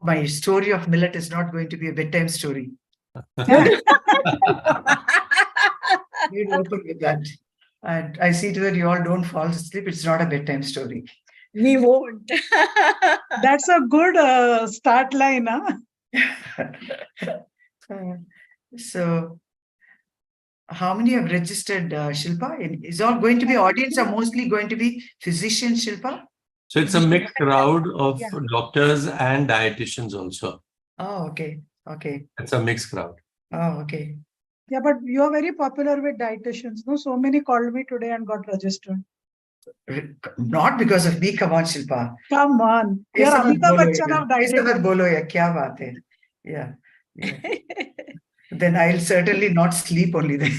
my story of millet is not going to be a bedtime story. Good. We'll open with that. And I see to that you all don't fall asleep. It's not a bedtime story. We won't. That's a good start line, huh? So, how many have registered, Shilpa? Is all going to be audience or mostly going to be physicians, Shilpa? So it's a mixed crowd of Yeah. doctors and dietitians also. Oh, okay. Okay. It's a mixed crowd. Oh, okay. Yeah, but you are very popular with dietitians. No, so many called me today and got registered. Not because of me, come on, Shilpa. Come on, you're ऐसा मत Amitabh बोलो Bachchan यार, of ऐसा मत dietitians. बोलो यार, क्या बात है? Yeah. Then I'll certainly not sleep only then.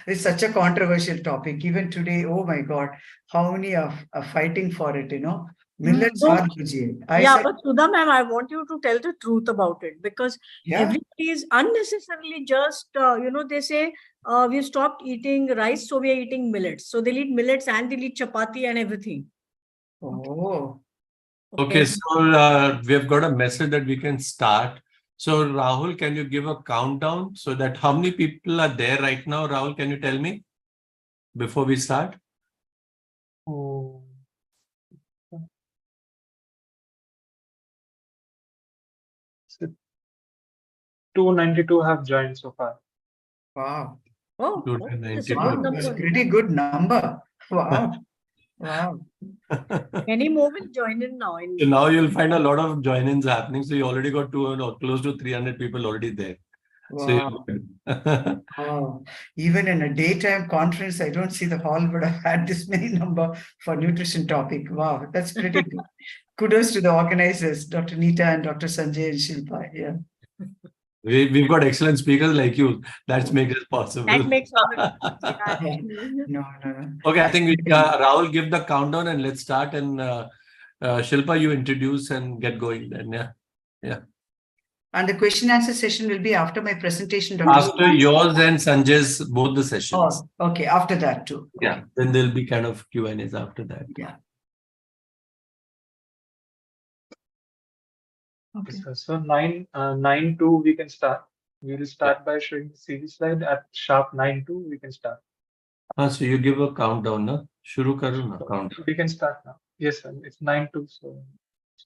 It's such a controversial topic. Even today, oh my God, how many are fighting for it, Millets So- are bhujiye. I Yeah, said, but Sudha ma'am, I want you to tell the truth about it, because yeah, everybody is unnecessarily just, they say we stopped eating rice, so we are eating millets. So they'll eat millets and they'll eat chapati and everything. oh, Okay, so we have got a message that we can start. So Rahul, can you give a countdown so that how many people are there right now? Rahul, can you tell me before we start? Oh. 292 have joined so far. wow. Oh, Good, that's a 92. good Wow, that's a number. pretty good number. Wow. Wow. Many more will join in now. So now you'll find a lot of join-ins happening. So you already got close to 300 people already there. So Wow. Wow. Even in a daytime conference, I don't see the hall would have had this many number for nutrition topic. Wow, that's pretty good. Kudos to the organizers, Dr. Neeta and Dr. Sanjay and Shilpa. Yeah. We've got excellent speakers like you. That makes it possible. That makes all the Yeah. difference. No, no. Okay, I think Rahul, give the countdown and let's start. And Shilpa, you introduce and get going then. Yeah. And the question answer session will be after my presentation, Dr. After yours and Sanjay's, both the sessions. Oh, okay. After that too. Yeah. Then there'll be kind of Q&As after that. Yeah. Okay. So 9:02 we can start. We will start by showing the CV slide at sharp 9:02 we can start. So you give a countdown, na? Shuru karo na count. We can start now. Yes, sir. It's 9:02. So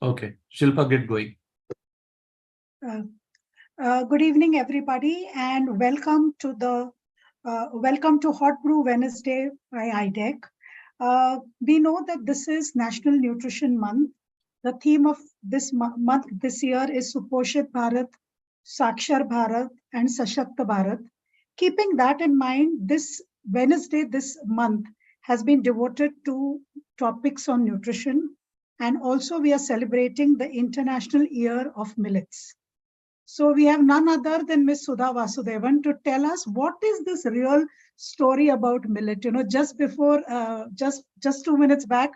Okay. Shilpa, get going. Good evening, everybody, and welcome to Hot Brew Wednesday by IDEC. We know that this is National Nutrition Month. The theme of this month this year is Suposhit Bharat, Sakshar Bharat, and Sashakta Bharat. Keeping that in mind, this Wednesday this month has been devoted to topics on nutrition, and also we are celebrating the International Year of Millets. So we have none other than Ms. Sudha Vasudevan to tell us what is this real story about millet. Just before, just 2 minutes back,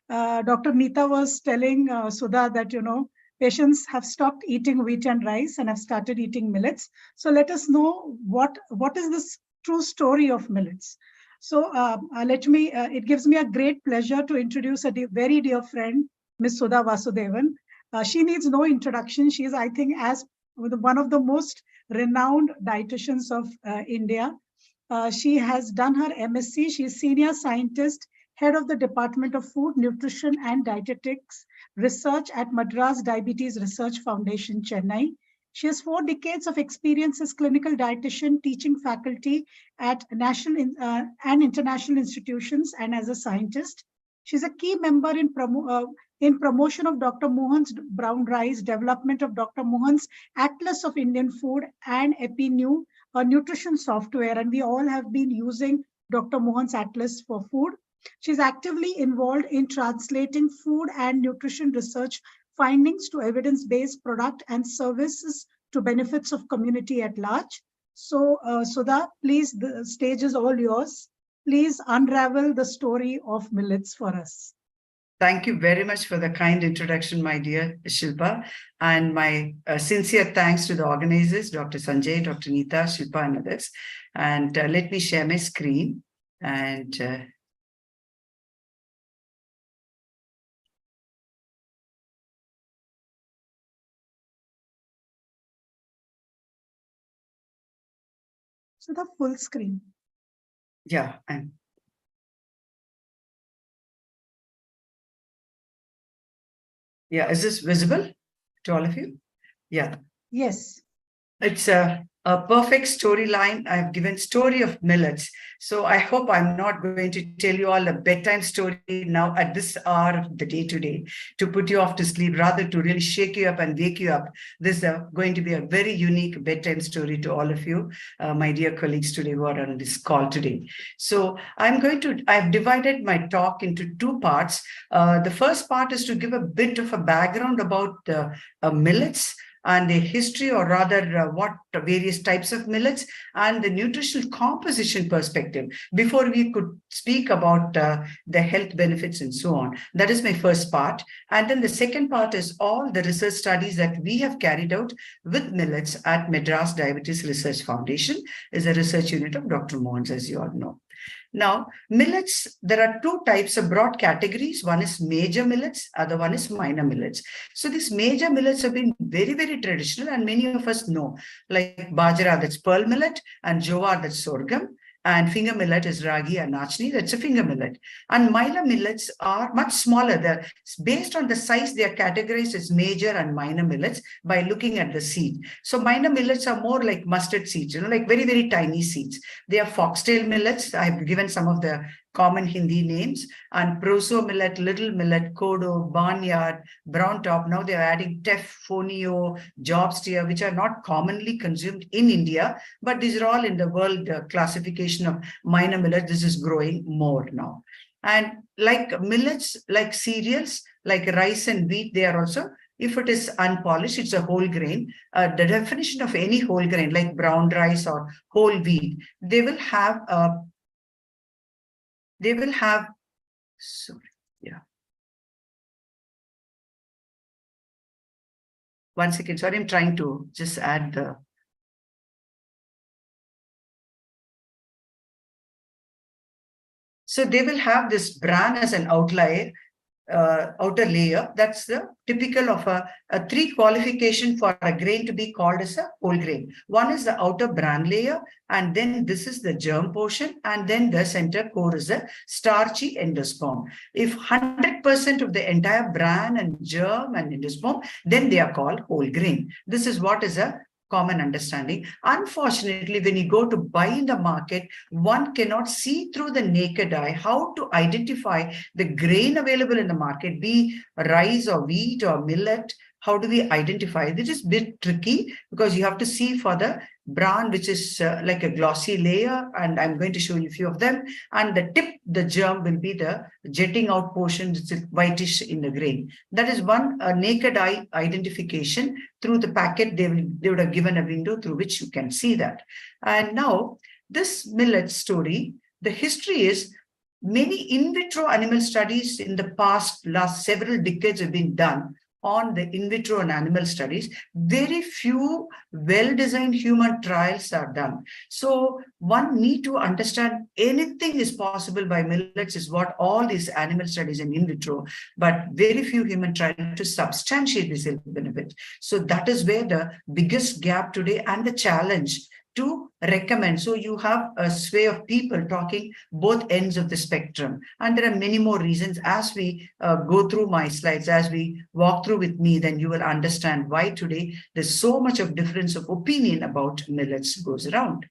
Dr. Neeta was telling Sudha that, patients have stopped eating wheat and rice and have started eating millets. So let us know what is this true story of millets. So it gives me a great pleasure to introduce a very dear friend, Ms. Sudha Vasudevan. She needs no introduction. She is, I think, one of the most renowned dietitians of India. She has done her MSc. She is senior scientist, head of the Department of Food, Nutrition and Dietetics Research at Madras Diabetes Research Foundation, Chennai. She has 4 decades of experience as clinical dietitian, teaching faculty at national and international institutions, and as a scientist. She's a key member in promotion of Dr. Mohan's brown rice, development of Dr. Mohan's Atlas of Indian Food, and EpiNew, a nutrition software. And we all have been using Dr. Mohan's Atlas for food. She's actively involved in translating food and nutrition research findings to evidence-based product and services to benefits of community at large. So, Sudha, please, the stage is all yours. Please unravel the story of millets for us. Thank you very much for the kind introduction, my dear Shilpa. And my sincere thanks to the organizers, Dr. Sanjay, Dr. Neeta, Shilpa, and others. And let me share my screen. And So the full screen. Yeah, and yeah, is this visible to all of you? Yeah. Yes. It's a perfect storyline. I've given story of millets. So I hope I'm not going to tell you all a bedtime story now at this hour of the day today to put you off to sleep, rather to really shake you up and wake you up. This is going to be a very unique bedtime story to all of you, my dear colleagues today who are on this call today. So I've divided my talk into two parts. The first part is to give a bit of a background about millets and the history, or rather what various types of millets and the nutritional composition perspective before we could speak about the health benefits and so on. That is my first part. And then the second part is all the research studies that we have carried out with millets at Madras Diabetes Research Foundation, is a research unit of Dr. Mohan's, as you all know. Now, millets, there are two types of broad categories. One is major millets, other one is minor millets. So these major millets have been very, very traditional, and many of us know, like bajra, that's pearl millet, and jowar, that's sorghum, and finger millet is ragi and nachni, that's a finger millet. And minor millets are much smaller. Based on the size, they are categorized as major and minor millets by looking at the seed. So minor millets are more like mustard seeds, like very, very tiny seeds. They are foxtail millets. I've given some of the common Hindi names, and proso millet, little millet, kodo, barnyard, brown top. Now they're adding teff, fonio, job steer, which are not commonly consumed in India, but these are all in the world classification of minor millet. This is growing more now. And like millets, like cereals, like rice and wheat, they are also, if it is unpolished, it's a whole grain. The definition of any whole grain, like brown rice or whole wheat, they will have sorry, yeah. One second, sorry, I'm trying to just add the. So they will have this bran as an outlier, outer layer. That's the typical of a three qualification for a grain to be called as a whole grain. One is the outer bran layer, and then this is the germ portion, and then the center core is a starchy endosperm. If 100% of the entire bran and germ and endosperm, then they are called whole grain. This is what is a common understanding. Unfortunately, when you go to buy in the market, one cannot see through the naked eye how to identify the grain available in the market, be rice or wheat or millet. How do we identify? This is a bit tricky because you have to see for the bran, which is like a glossy layer, and I'm going to show you a few of them. And the tip, the germ, will be the jetting out portion, which is whitish in the grain. That is one naked eye identification. Through the packet, they would have given a window through which you can see that. And now, this millet story, the history is many in vitro animal studies in the last several decades have been done on the in vitro and animal studies. Very few well-designed human trials are done. So one need to understand anything is possible by millets is what all these animal studies and in vitro, but very few human trials to substantiate this health benefit. So that is where the biggest gap today and the challenge to recommend. So you have a sway of people talking both ends of the spectrum. And there are many more reasons. As we go through my slides, as we walk through with me, then you will understand why today there's so much of difference of opinion about millets goes around.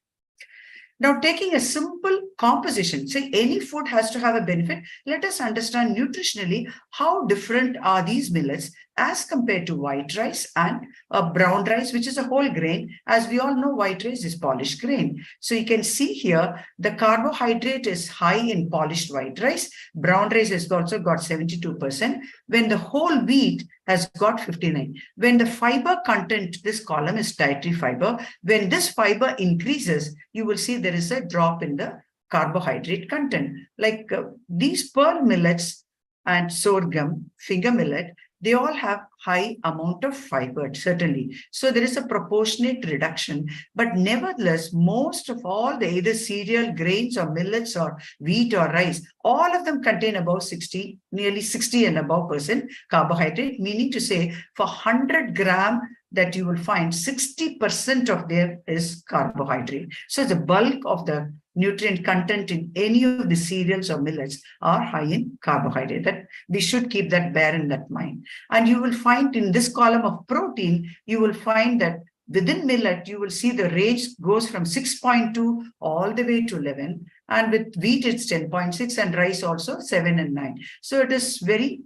Now, taking a simple composition, say any food has to have a benefit. Let us understand nutritionally how different are these millets as compared to white rice and brown rice, which is a whole grain. As we all know, white rice is polished grain. So you can see here, the carbohydrate is high in polished white rice. Brown rice has also got 72%, when the whole wheat has got 59. When the fiber content, this column is dietary fiber. When this fiber increases, you will see there is a drop in the carbohydrate content. Like these pearl millets and sorghum, finger millet, they all have high amount of fiber, certainly. So there is a proportionate reduction. But nevertheless, most of all the either cereal, grains or millets or wheat or rice, all of them contain about 60, nearly 60 and above % carbohydrate, meaning to say for 100 gram that you will find 60% of there is carbohydrate. So the bulk of the nutrient content in any of the cereals or millets are high in carbohydrate. That we should keep that bear in that mind. And you will find in this column of protein, you will find that within millet, you will see the range goes from 6.2 all the way to 11. And with wheat, it's 10.6 and rice also 7 and 9. So it is very,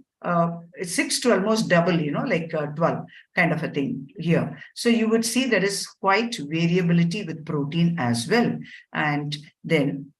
it's 6 to almost double, like 12 kind of a thing here. So you would see there is quite variability with protein as well. And then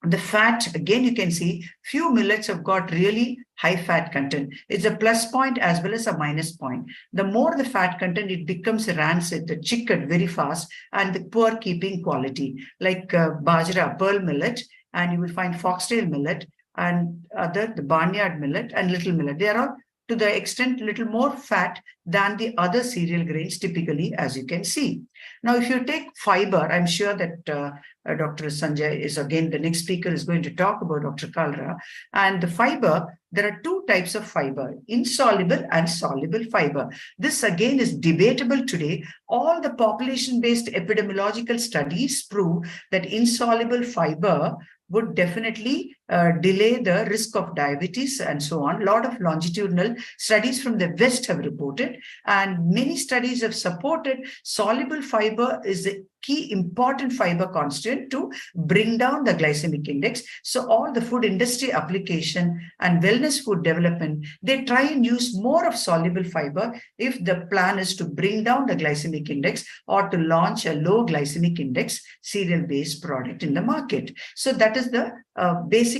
the fat, again, you can see few millets have got really high fat content. It's a plus point as well as a minus point. The more the fat content, it becomes rancid, the chicken very fast, and the poor keeping quality, like bajra, pearl millet, and you will find foxtail millet, and the barnyard millet and little millet. They are all to the extent little more fat than the other cereal grains typically, as you can see. Now, if you take fiber, I'm sure that Dr. Sanjay is again, the next speaker is going to talk about Dr. Kalra. And the fiber, there are two types of fiber, insoluble and soluble fiber. This again is debatable today. All the population-based epidemiological studies prove that insoluble fiber would definitely delay the risk of diabetes and so on. A lot of longitudinal studies from the West have reported, and many studies have supported soluble fiber is a key important fiber constituent to bring down the glycemic index. So all the food industry application and wellness food development, they try and use more of soluble fiber if the plan is to bring down the glycemic index or to launch a low glycemic index cereal-based product in the market. So that is the basic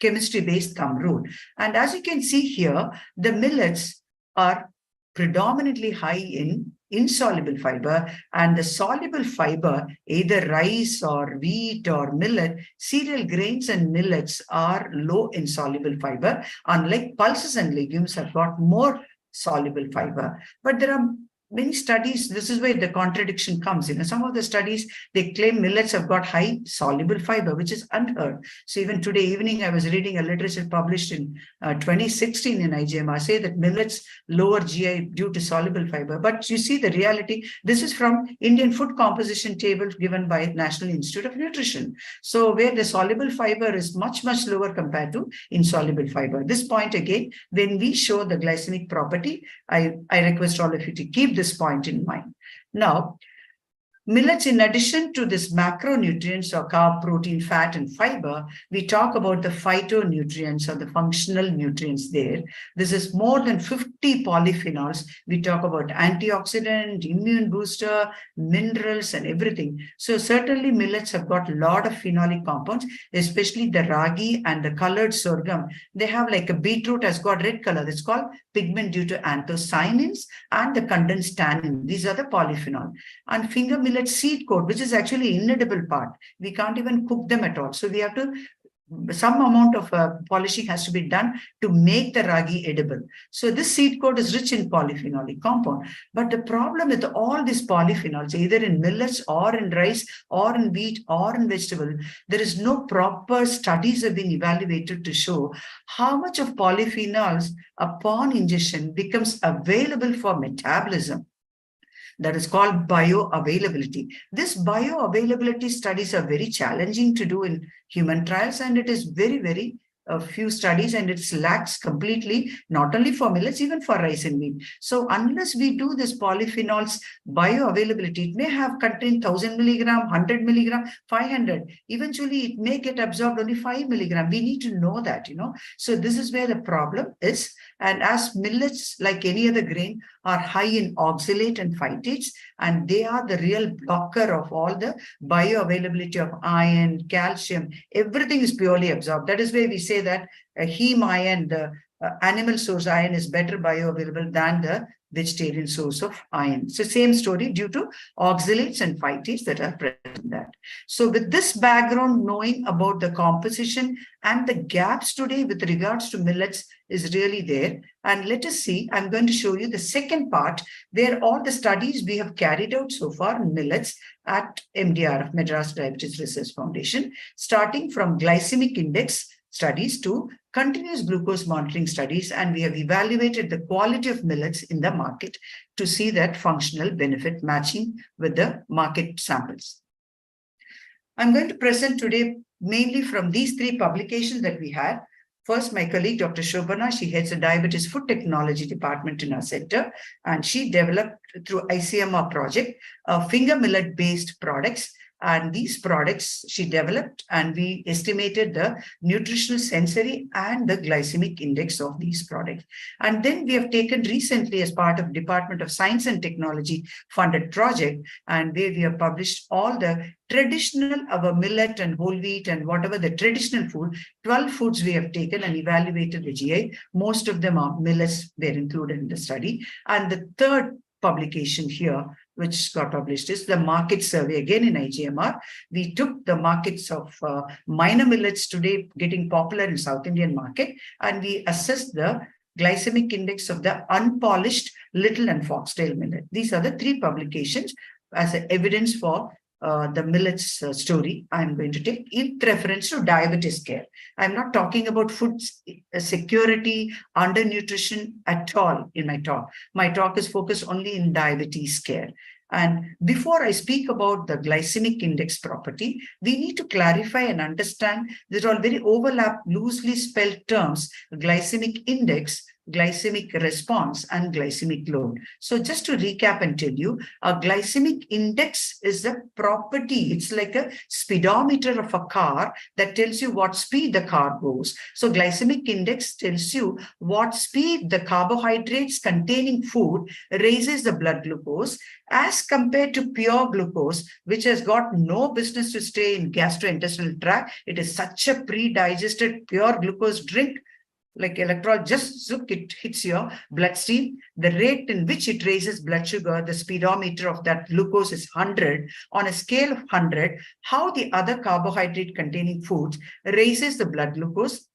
chemistry-based thumb rule. And as you can see here, the millets are predominantly high in insoluble fiber, and the soluble fiber, either rice or wheat or millet, cereal grains and millets are low in soluble fiber, unlike pulses and legumes have got more soluble fiber. But there are many studies, this is where the contradiction comes in. Some of the studies, they claim millets have got high soluble fiber, which is unheard. So even today evening, I was reading a literature published in 2016 in IGMR, say that millets lower GI due to soluble fiber. But you see the reality, this is from Indian food composition table given by National Institute of Nutrition. So where the soluble fiber is much, much lower compared to insoluble fiber. This point again, when we show the glycemic property, I request all of you to keep this point in mind. Now, millets, in addition to this macronutrients or carb, protein, fat, and fiber, we talk about the phytonutrients or the functional nutrients there. This is more than 50 polyphenols. We talk about antioxidant, immune booster, minerals, and everything. So certainly millets have got a lot of phenolic compounds, especially the ragi and the colored sorghum. They have like a beetroot has got red color. It's called pigment due to anthocyanins and the condensed tannin. These are the polyphenol. And finger millet seed coat, which is actually inedible part. We can't even cook them at all. So we have to, some amount of polishing has to be done to make the ragi edible. So this seed coat is rich in polyphenolic compound. But the problem with all these polyphenols, either in millets or in rice or in wheat or in vegetable, there is no proper studies have been evaluated to show how much of polyphenols upon ingestion becomes available for metabolism. That is called bioavailability. This bioavailability studies are very challenging to do in human trials, and it is very, very few studies, and it lacks completely, not only for millets, even for rice and wheat. So unless we do this polyphenols bioavailability, it may have contained 1000 milligram, 100 milligram, 500. Eventually, it may get absorbed only 5 milligram. We need to know that, So this is where the problem is. And as millets, like any other grain, are high in oxalate and phytates, and they are the real blocker of all the bioavailability of iron, calcium. Everything is purely absorbed. That is why we say that heme iron, the animal source iron, is better bioavailable than the vegetarian source of iron. So same story due to oxalates and phytates that are present in that. So with this background, knowing about the composition and the gaps today with regards to millets is really there. And let us see, I'm going to show you the second part where all the studies we have carried out so far in millets at MDRF, Madras Diabetes Research Foundation, starting from glycemic index studies to continuous glucose monitoring studies, and we have evaluated the quality of millets in the market to see that functional benefit matching with the market samples. I'm going to present today mainly from these 3 publications that we had. First, my colleague, Dr. Shobhana, she heads the Diabetes Food Technology Department in our center, and she developed through ICMR project finger millet-based products. And these products she developed, and we estimated the nutritional, sensory, and the glycemic index of these products. And then we have taken recently, as part of Department of Science and Technology funded project, and where we have published all the traditional, our millet and whole wheat and whatever the traditional food, 12 foods we have taken and evaluated the GI. Most of them are millets were included in the study. And the third publication here, which got published, is the market survey, again in IGMR. We took the markets of minor millets today getting popular in South Indian market, and we assessed the glycemic index of the unpolished little and foxtail millet. These are the 3 publications as evidence for the millets story I'm going to take in reference to diabetes care. I'm not talking about food security, undernutrition at all in my talk. My talk is focused only in diabetes care. And before I speak about the glycemic index property, we need to clarify and understand these are all very loosely spelled terms: glycemic index, glycemic response, and glycemic load. So just to recap and tell you, a glycemic index is a property. It's like a speedometer of a car that tells you what speed the car goes. So glycemic index tells you what speed the carbohydrates containing food raises the blood glucose as compared to pure glucose, which has got no business to stay in gastrointestinal tract. It is such a pre-digested pure glucose drink. Like electrol, just zook, it hits your bloodstream. The rate in which it raises blood sugar, the speedometer of that glucose is 100. On a scale of 100, how the other carbohydrate containing foods raises the blood glucose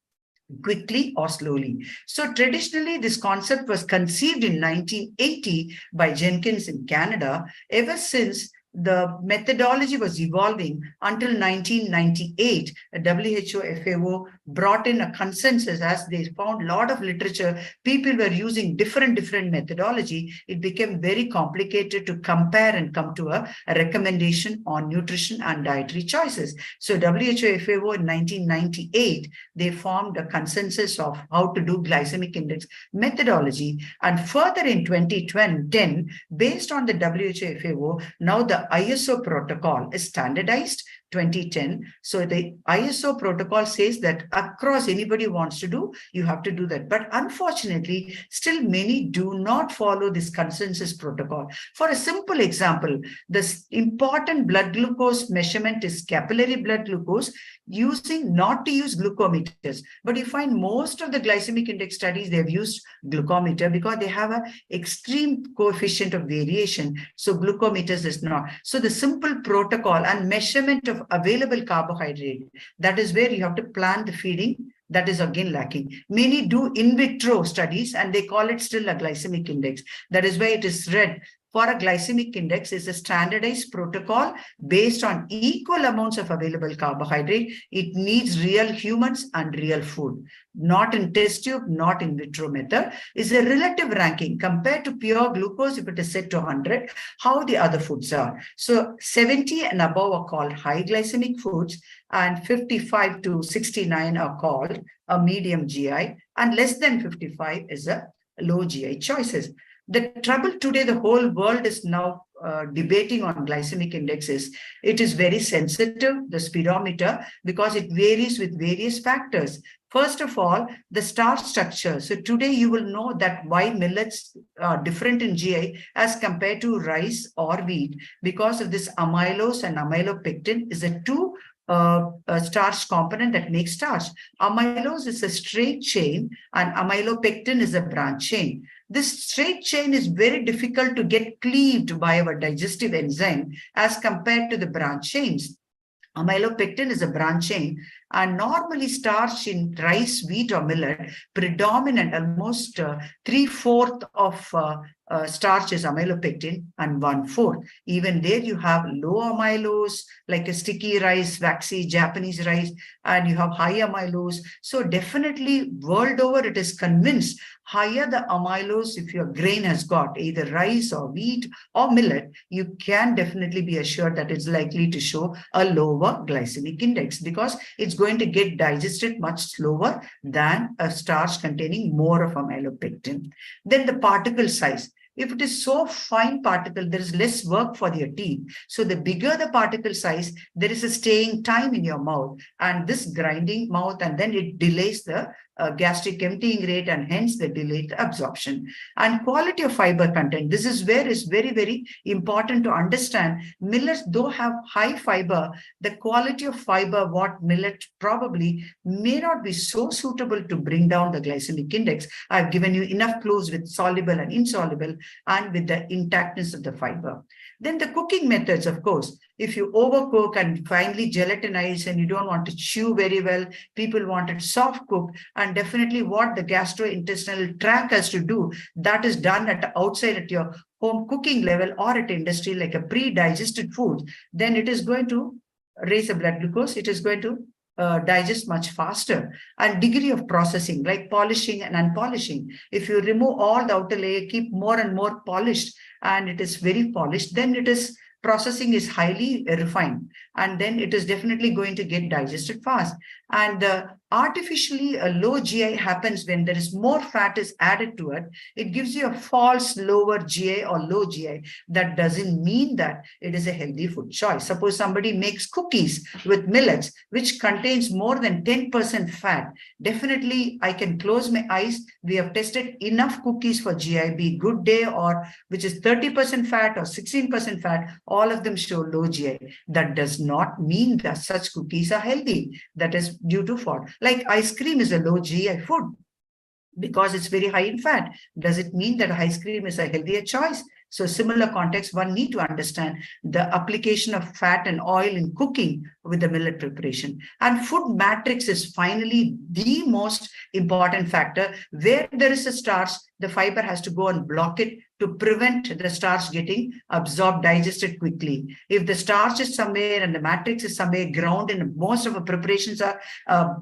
quickly or slowly. So traditionally, this concept was conceived in 1980 by Jenkins in Canada. Ever since, the methodology was evolving until 1998. WHO, FAO brought in a consensus as they found a lot of literature. People were using different methodology. It became very complicated to compare and come to a recommendation on nutrition and dietary choices. So WHO, FAO in 1998, they formed a consensus of how to do glycemic index methodology. And further in 2010, based on the WHO, FAO, now the ISO protocol is standardized 2010. So the ISO protocol says that across anybody wants to do, you have to do that. But unfortunately, still many do not follow this consensus protocol. For a simple example, this important blood glucose measurement is capillary blood glucose not to use glucometers. But you find most of the glycemic index studies, they've used glucometer because they have an extreme coefficient of variation. So glucometers is not. So the simple protocol and measurement of available carbohydrate, that is where you have to plan the feeding. That is again lacking. Many do in vitro studies and they call it still a glycemic index. That is why it is read. For a glycemic index is a standardized protocol based on equal amounts of available carbohydrate. It needs real humans and real food, not in test tube, not in vitro method. Is a relative ranking compared to pure glucose. If it is set to 100, how the other foods are. So 70 and above are called high glycemic foods, and 55 to 69 are called a medium GI, and less than 55 is a low GI choices. The trouble today, the whole world is now debating on glycemic indexes. It is very sensitive, the speedometer, because it varies with various factors. First of all, the starch structure. So today you will know that why millets are different in GI as compared to rice or wheat, because of this amylose and amylopectin is a two starch component that makes starch. Amylose is a straight chain and amylopectin is a branch chain. This straight chain is very difficult to get cleaved by our digestive enzyme as compared to the branch chains. Amylopectin is a branch chain, and normally starch in rice, wheat or millet, predominant almost 3/4 of starch is amylopectin, and 1/4. Even there you have low amylose, like a sticky rice, waxy Japanese rice, and you have high amylose. So definitely world over, it is convinced higher the amylose, if your grain has got either rice or wheat or millet, you can definitely be assured that it's likely to show a lower glycemic index, because it's going to get digested much slower than a starch containing more of amylopectin. Then the particle size. If it is so fine particle, there is less work for your teeth. So the bigger the particle size, there is a staying time in your mouth, and this grinding mouth, and then it delays the gastric emptying rate, and hence the delayed absorption. And quality of fiber content. This is where it's very, very important to understand. Millets, though have high fiber, the quality of fiber, what millet probably may not be so suitable to bring down the glycemic index. I've given you enough clues with soluble and insoluble, and with the intactness of the fiber. Then the cooking methods, of course. If you overcook and finely gelatinize and you don't want to chew very well, people want it soft cooked, and definitely what the gastrointestinal tract has to do, that is done at outside at your home cooking level or at industry, like a pre-digested food. Then it is going to raise the blood glucose. It is going to digest much faster. And degree of processing, like polishing and unpolishing. If you remove all the outer layer, keep more and more polished, and it is very polished, then it is processing is highly refined, and then it is definitely going to get digested fast. And artificially a low GI happens when there is more fat is added to it. It gives you a false lower GI or low GI. That doesn't mean that it is a healthy food choice. Suppose somebody makes cookies with millets, which contains more than 10% fat. Definitely, I can close my eyes. We have tested enough cookies for GI, be Good Day or which is 30% fat or 16% fat. All of them show low GI. That does not mean that such cookies are healthy. That is due to fat. Like ice cream is a low GI food because it's very high in fat. Does it mean that ice cream is a healthier choice? So similar context, one need to understand the application of fat and oil in cooking with the millet preparation. And food matrix is finally the most important factor. Where there is a starch, the fiber has to go and block it to prevent the starch getting absorbed, digested quickly. If the starch is somewhere and the matrix is somewhere ground in, most of the preparations are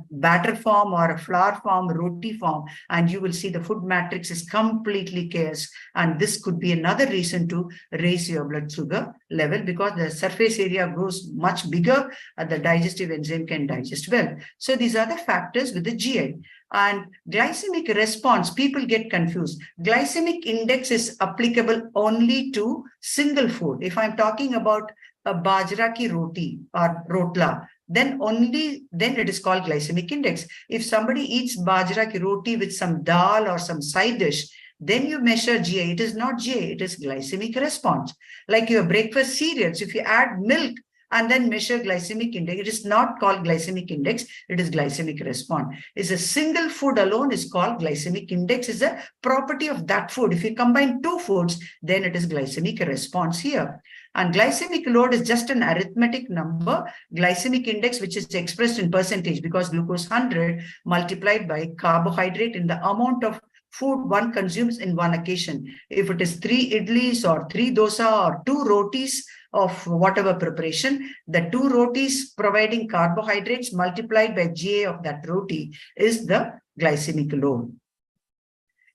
batter form or a flour form, roti form, and you will see the food matrix is completely chaos. And this could be another reason to raise your blood sugar level, because the surface area grows much bigger and the digestive enzyme can digest well. So these are the factors with the GI. And glycemic response, people get confused. Glycemic index is applicable only to single food. If I'm talking about a bajra ki roti or rotla, then it is called glycemic index. If somebody eats bajra ki roti with some dal or some side dish, then you measure GI. It is not GI, it is glycemic response. Like your breakfast cereals, if you add milk and then measure glycemic index, it is not called glycemic index, it is glycemic response. It's a single food alone is called glycemic index, is a property of that food. If you combine two foods, then it is glycemic response here. And glycemic load is just an arithmetic number, glycemic index, which is expressed in percentage, because glucose 100 multiplied by carbohydrate in the amount of food one consumes in one occasion. If it is 3 idlis or 3 dosa or 2 rotis of whatever preparation, the 2 rotis providing carbohydrates multiplied by GA of that roti is the glycemic load.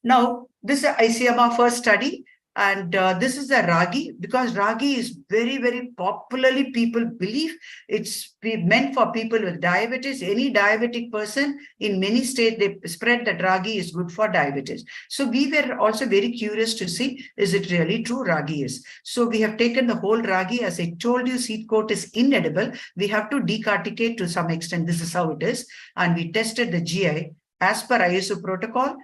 Now, this is ICMR first study. And this is the ragi, because ragi is very, very popularly, people believe it's meant for people with diabetes. Any diabetic person in many states, they spread that ragi is good for diabetes. So we were also very curious to see, is it really true ragi is? So we have taken the whole ragi. As I told you, seed coat is inedible. We have to decorticate to some extent. This is how it is. And we tested the GI as per ISO protocol.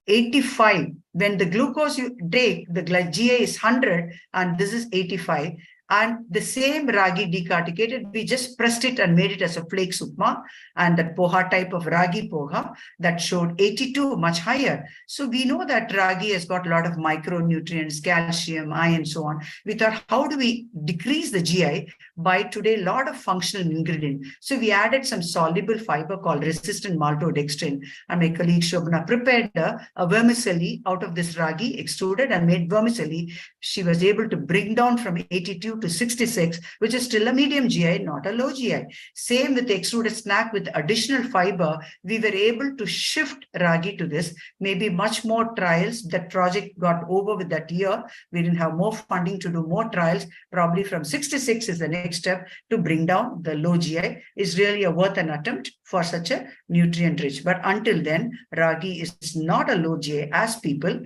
85, when the glucose you take, the GI is 100 and this is 85. And the same ragi decorticated, we just pressed it and made it as a flake upma, and that poha type of ragi poha that showed 82, much higher. So we know that ragi has got a lot of micronutrients, calcium, iron, so on. We thought, how do we decrease the GI buy today a lot of functional ingredient. So we added some soluble fiber called resistant maltodextrin, and my colleague Shobna prepared a vermicelli out of this ragi, extruded and made vermicelli. She was able to bring down from 82 to 66, which is still a medium GI, not a low GI. Same with the extruded snack with additional fiber, we were able to shift ragi to this. Maybe much more trials. That project got over with that year. We didn't have more funding to do more trials. Probably from 66 is the next step to bring down the low GI. Is really a worth an attempt for such a nutrient rich. But until then, ragi is not a low GI as people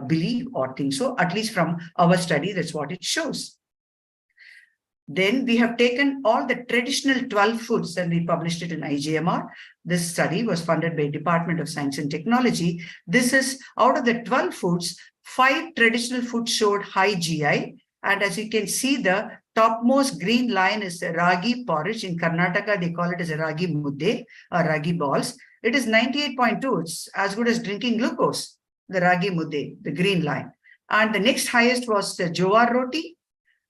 believe or think so. At least from our study, that's what it shows. Then we have taken all the traditional 12 foods and we published it in IGMR. This study was funded by Department of Science and Technology. This is out of the 12 foods, 5 traditional foods showed high GI. And as you can see, the topmost green line is the ragi porridge. In Karnataka, they call it as a ragi mudde or ragi balls. It is 98.2. It's as good as drinking glucose, the ragi mudde, the green line. And the next highest was the jowar roti,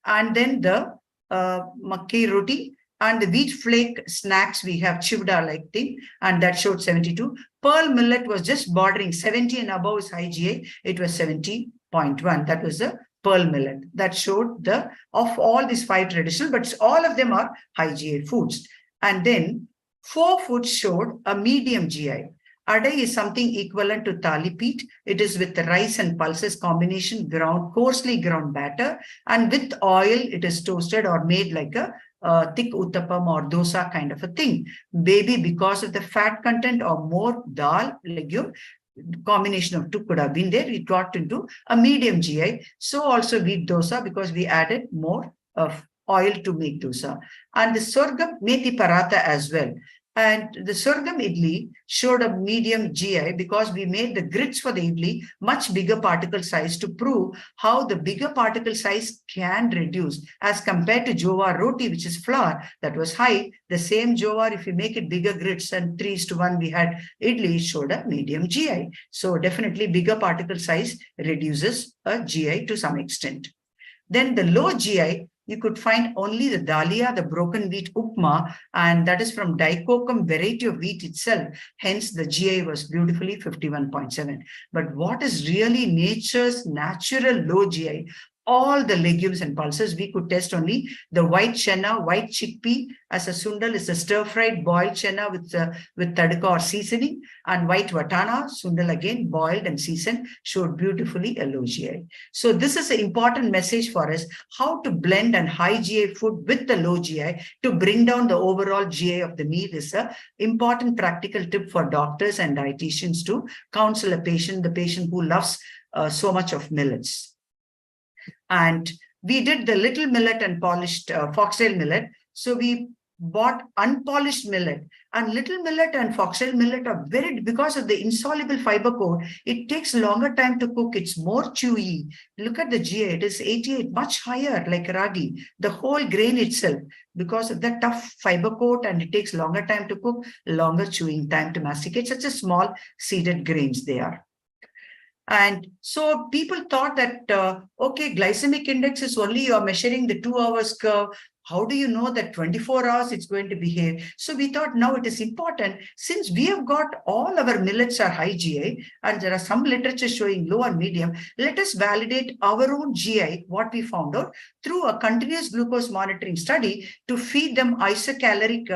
and then the makki roti, and the wheat flake snacks. We have chivda like thing, and that showed 72. Pearl millet was just bordering 70 and above is high GI. It was 70.1. That was the pearl millet. That showed the of all these 5 traditional, but all of them are high GI foods. And then 4 foods showed a medium GI. Adai is something equivalent to thali-peat. It is with the rice and pulses combination, ground, coarsely ground batter, and with oil, it is toasted or made like a thick uttapam or dosa kind of a thing. Maybe because of the fat content or more dal, legume, combination of two could have been there. It got into a medium GI. So also wheat dosa because we added more of oil to make dosa. And the sorghum methi paratha as well. And the sorghum idli showed a medium GI because we made the grits for the idli much bigger particle size to prove how the bigger particle size can reduce as compared to jowar roti, which is flour that was high. The same jowar, if you make it bigger grits and 3:1, we had idli showed a medium GI. So definitely bigger particle size reduces a GI to some extent. Then the low GI, you could find only the dalia, the broken wheat upma, and that is from dicokum variety of wheat itself. Hence, the GI was beautifully 51.7. But what is really nature's natural low GI? All the legumes and pulses, we could test only the white chenna, white chickpea as a sundal is a stir-fried boiled chenna with tadka or seasoning, and white watana, sundal again, boiled and seasoned, showed beautifully a low GI. So this is an important message for us, how to blend and high GI food with the low GI to bring down the overall GI of the meal is an important practical tip for doctors and dietitians to counsel a patient, the patient who loves so much of millets. And we did the little millet and polished foxtail millet. So we bought unpolished millet, and little millet and foxtail millet are very, because of the insoluble fiber core, it takes longer time to cook. It's more chewy. Look at the GI, it is 88, much higher like ragi, the whole grain itself, because of the tough fiber coat, and it takes longer time to cook, longer chewing time to masticate. Such a small seeded grains they are. And so people thought that, okay, glycemic index is only you're measuring the 2 hours curve. How do you know that 24 hours it's going to behave? So we thought now it is important, since we have got all our millets are high GI and there are some literature showing low and medium, let us validate our own GI, what we found out through a continuous glucose monitoring study to feed them isocaloric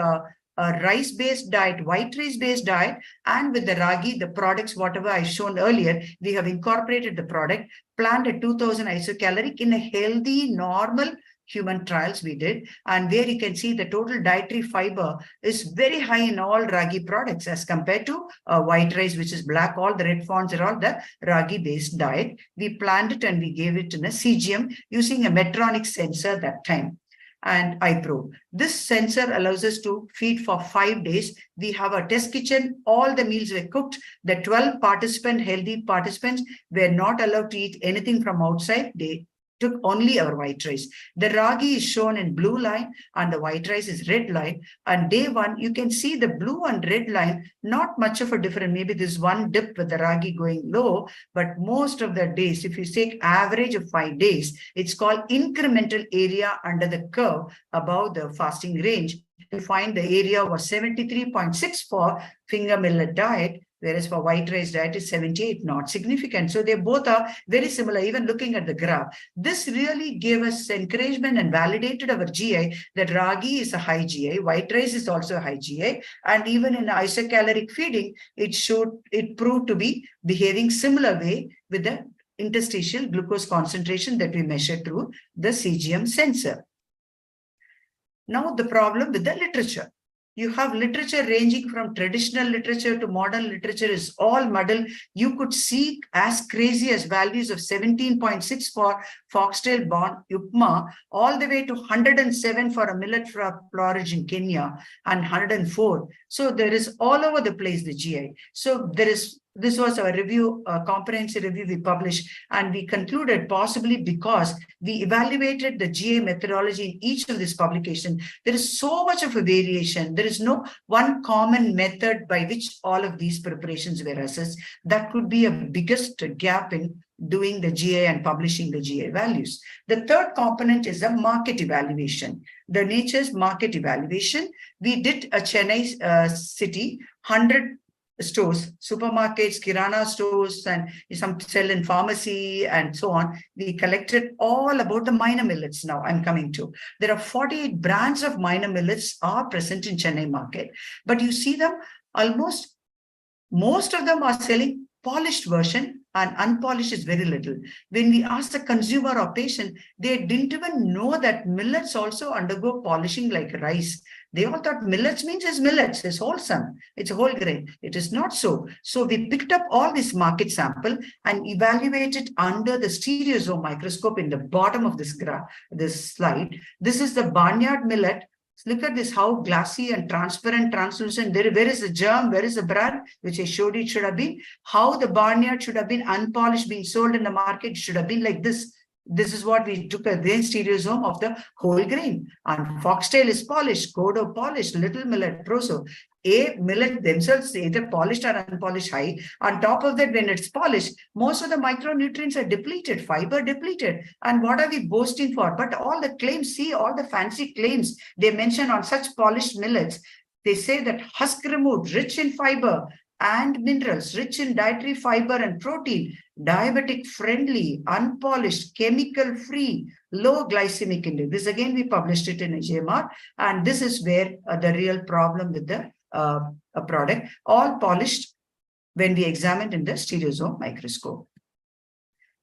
rice-based diet, white rice-based diet, and with the ragi, the products, whatever I've shown earlier, we have incorporated the product, planned at 2000 isocaloric in a healthy, normal human trials we did, and where you can see the total dietary fiber is very high in all ragi products as compared to white rice, which is black. All the red fonts are all the ragi-based diet. We planned it and we gave it in a CGM using a Medtronic sensor that time. And iPro. This sensor allows us to feed for 5 days. We have a test kitchen. All the meals were cooked. The 12 healthy participants were not allowed to eat anything from outside. They took only our white rice. The ragi is shown in blue line and the white rice is red line. And day one, you can see the blue and red line, not much of a difference. Maybe this one dip with the ragi going low, but most of the days, if you take average of 5 days, it's called incremental area under the curve above the fasting range. You find the area was 73.6 for finger millet diet, whereas for white rice diet is 78, not significant. So they both are very similar, even looking at the graph. This really gave us encouragement and validated our GI that ragi is a high GI, white rice is also a high GI, and even in isocaloric feeding, it proved to be behaving similar way with the interstitial glucose concentration that we measure through the CGM sensor. Now the problem with the literature. You have literature ranging from traditional literature to modern literature is all muddled. You could see as crazy as values of 17.6 for foxtail born upma, all the way to 107 for a millet porridge in Kenya and 104. So there is all over the place, the GI. So this was our review, comprehensive review we published, and we concluded possibly because we evaluated the GI methodology in each of these publications. There is so much of a variation. There is no one common method by which all of these preparations were assessed. That could be a biggest gap in doing the GI and publishing the GI values. The third component is the market evaluation. The Nature's market evaluation. We did a Chennai city, 100 stores, supermarkets, kirana stores, and some sell in pharmacy and so on. We collected all about the minor millets now I'm coming to. There are 48 brands of minor millets are present in Chennai market, but you see them almost, most of them are selling polished version and unpolished is very little. When we ask the consumer or patient, they didn't even know that millets also undergo polishing like rice. They all thought millets means it's millets, it's wholesome, it's a whole grain. It is not so. So we picked up all this market sample and evaluated under the stereosome microscope in the bottom of this graph, this slide. This is the barnyard millet. Look at this, how glassy and transparent, translucent. Where is the germ? Where is the bran? Which I showed you it should have been. How the barnyard should have been unpolished, being sold in the market, should have been like this. This is what we took a grain stereosome of the whole grain. And foxtail is polished, kodo polished, little millet, proso. Millet themselves, either polished or unpolished high. On top of that, when it's polished, most of the micronutrients are depleted, fiber depleted. And what are we boasting for? But all the claims, see all the fancy claims they mention on such polished millets. They say that husk removed, rich in fiber and minerals, rich in dietary fiber and protein, diabetic friendly, unpolished, chemical free, low glycemic index. This again, we published it in AJMR, and this is where the real problem with the product, all polished when we examined in the stereosome microscope.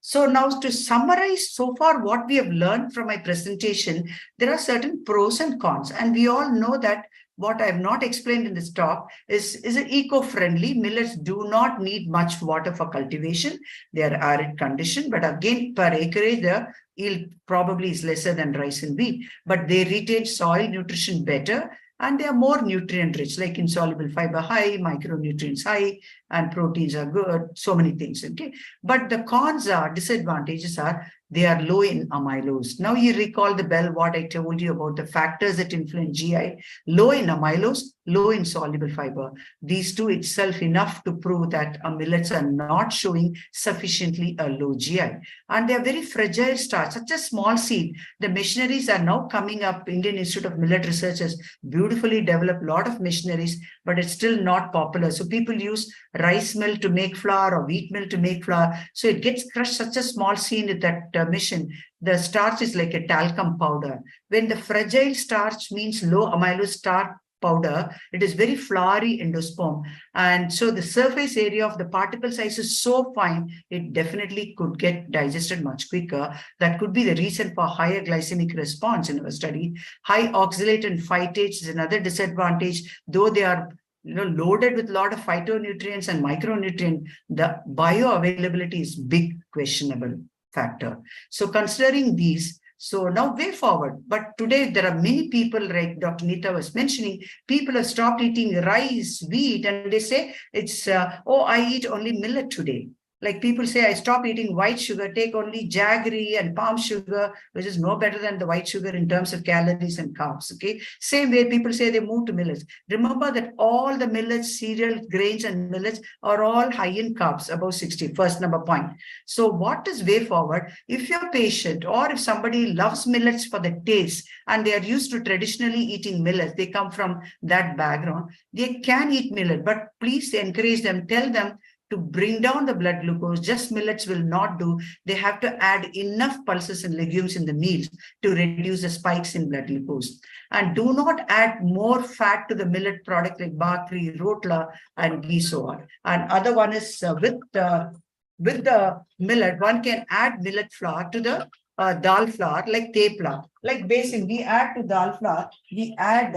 So now to summarize so far what we have learned from my presentation, there are certain pros and cons, and we all know that what I have not explained in this talk is it eco-friendly. Millets do not need much water for cultivation. They are arid condition, but again, per acreage, the yield probably is lesser than rice and wheat, but they retain soil nutrition better, and they are more nutrient rich, like insoluble fiber high, micronutrients high, and proteins are good, so many things, okay? But the cons are, disadvantages are, they are low in amylose. Now you recall the bell, what I told you about the factors that influence GI, low in amylose, low in soluble fiber. These two itself enough to prove that millets are not showing sufficiently a low GI. And they are very fragile starch, such a small seed. The machineries are now coming up. Indian Institute of Millet Research has beautifully developed a lot of machineries, but it's still not popular. So people use rice mill to make flour or wheat mill to make flour. So it gets crushed such a small seed with that machine. The starch is like a talcum powder. When the fragile starch means low amylose starch powder, it is very floury endosperm. And so the surface area of the particle size is so fine, it definitely could get digested much quicker. That could be the reason for higher glycemic response in our study. High oxalate and phytates is another disadvantage, though they are loaded with a lot of phytonutrients and micronutrient, the bioavailability is big questionable factor. So considering these, so now way forward, but today there are many people, like Dr. Neeta was mentioning, people have stopped eating rice, wheat, and they say it's, oh, I eat only millet today. Like people say, I stop eating white sugar, take only jaggery and palm sugar, which is no better than the white sugar in terms of calories and carbs. Okay. Same way people say they move to millets. Remember that all the millets, cereal, grains, and millets are all high in carbs, above 60. First number point. So what is way forward? If you're patient or if somebody loves millets for the taste and they are used to traditionally eating millets, they come from that background, they can eat millet, but please encourage them, tell them to bring down the blood glucose. Just millets will not do. They have to add enough pulses and legumes in the meals to reduce the spikes in blood glucose. And do not add more fat to the millet product like bakri, rotla, and ghee sour. And other one is with the millet, one can add millet flour to the dal flour like tepla. Like basing, we add to dal flour, we add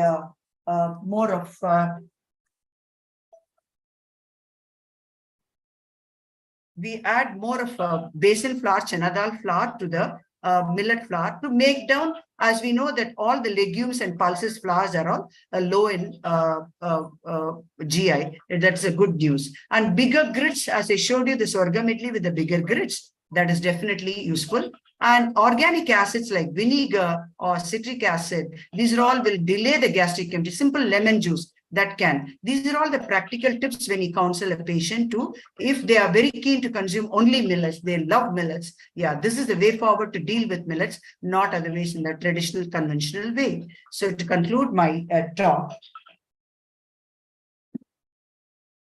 more of basil flour, chana dal flour to the millet flour to make down, as we know that all the legumes and pulses flours are all low in GI. That's a good news. And bigger grits, as I showed you, the sorghum idli with the bigger grits, that is definitely useful. And organic acids like vinegar or citric acid, these are all will delay the gastric empty. Simple lemon juice, that can. These are all the practical tips when you counsel a patient to, if they are very keen to consume only millets, they love millets. Yeah, this is the way forward to deal with millets, not otherwise in the traditional conventional way. So to conclude my talk,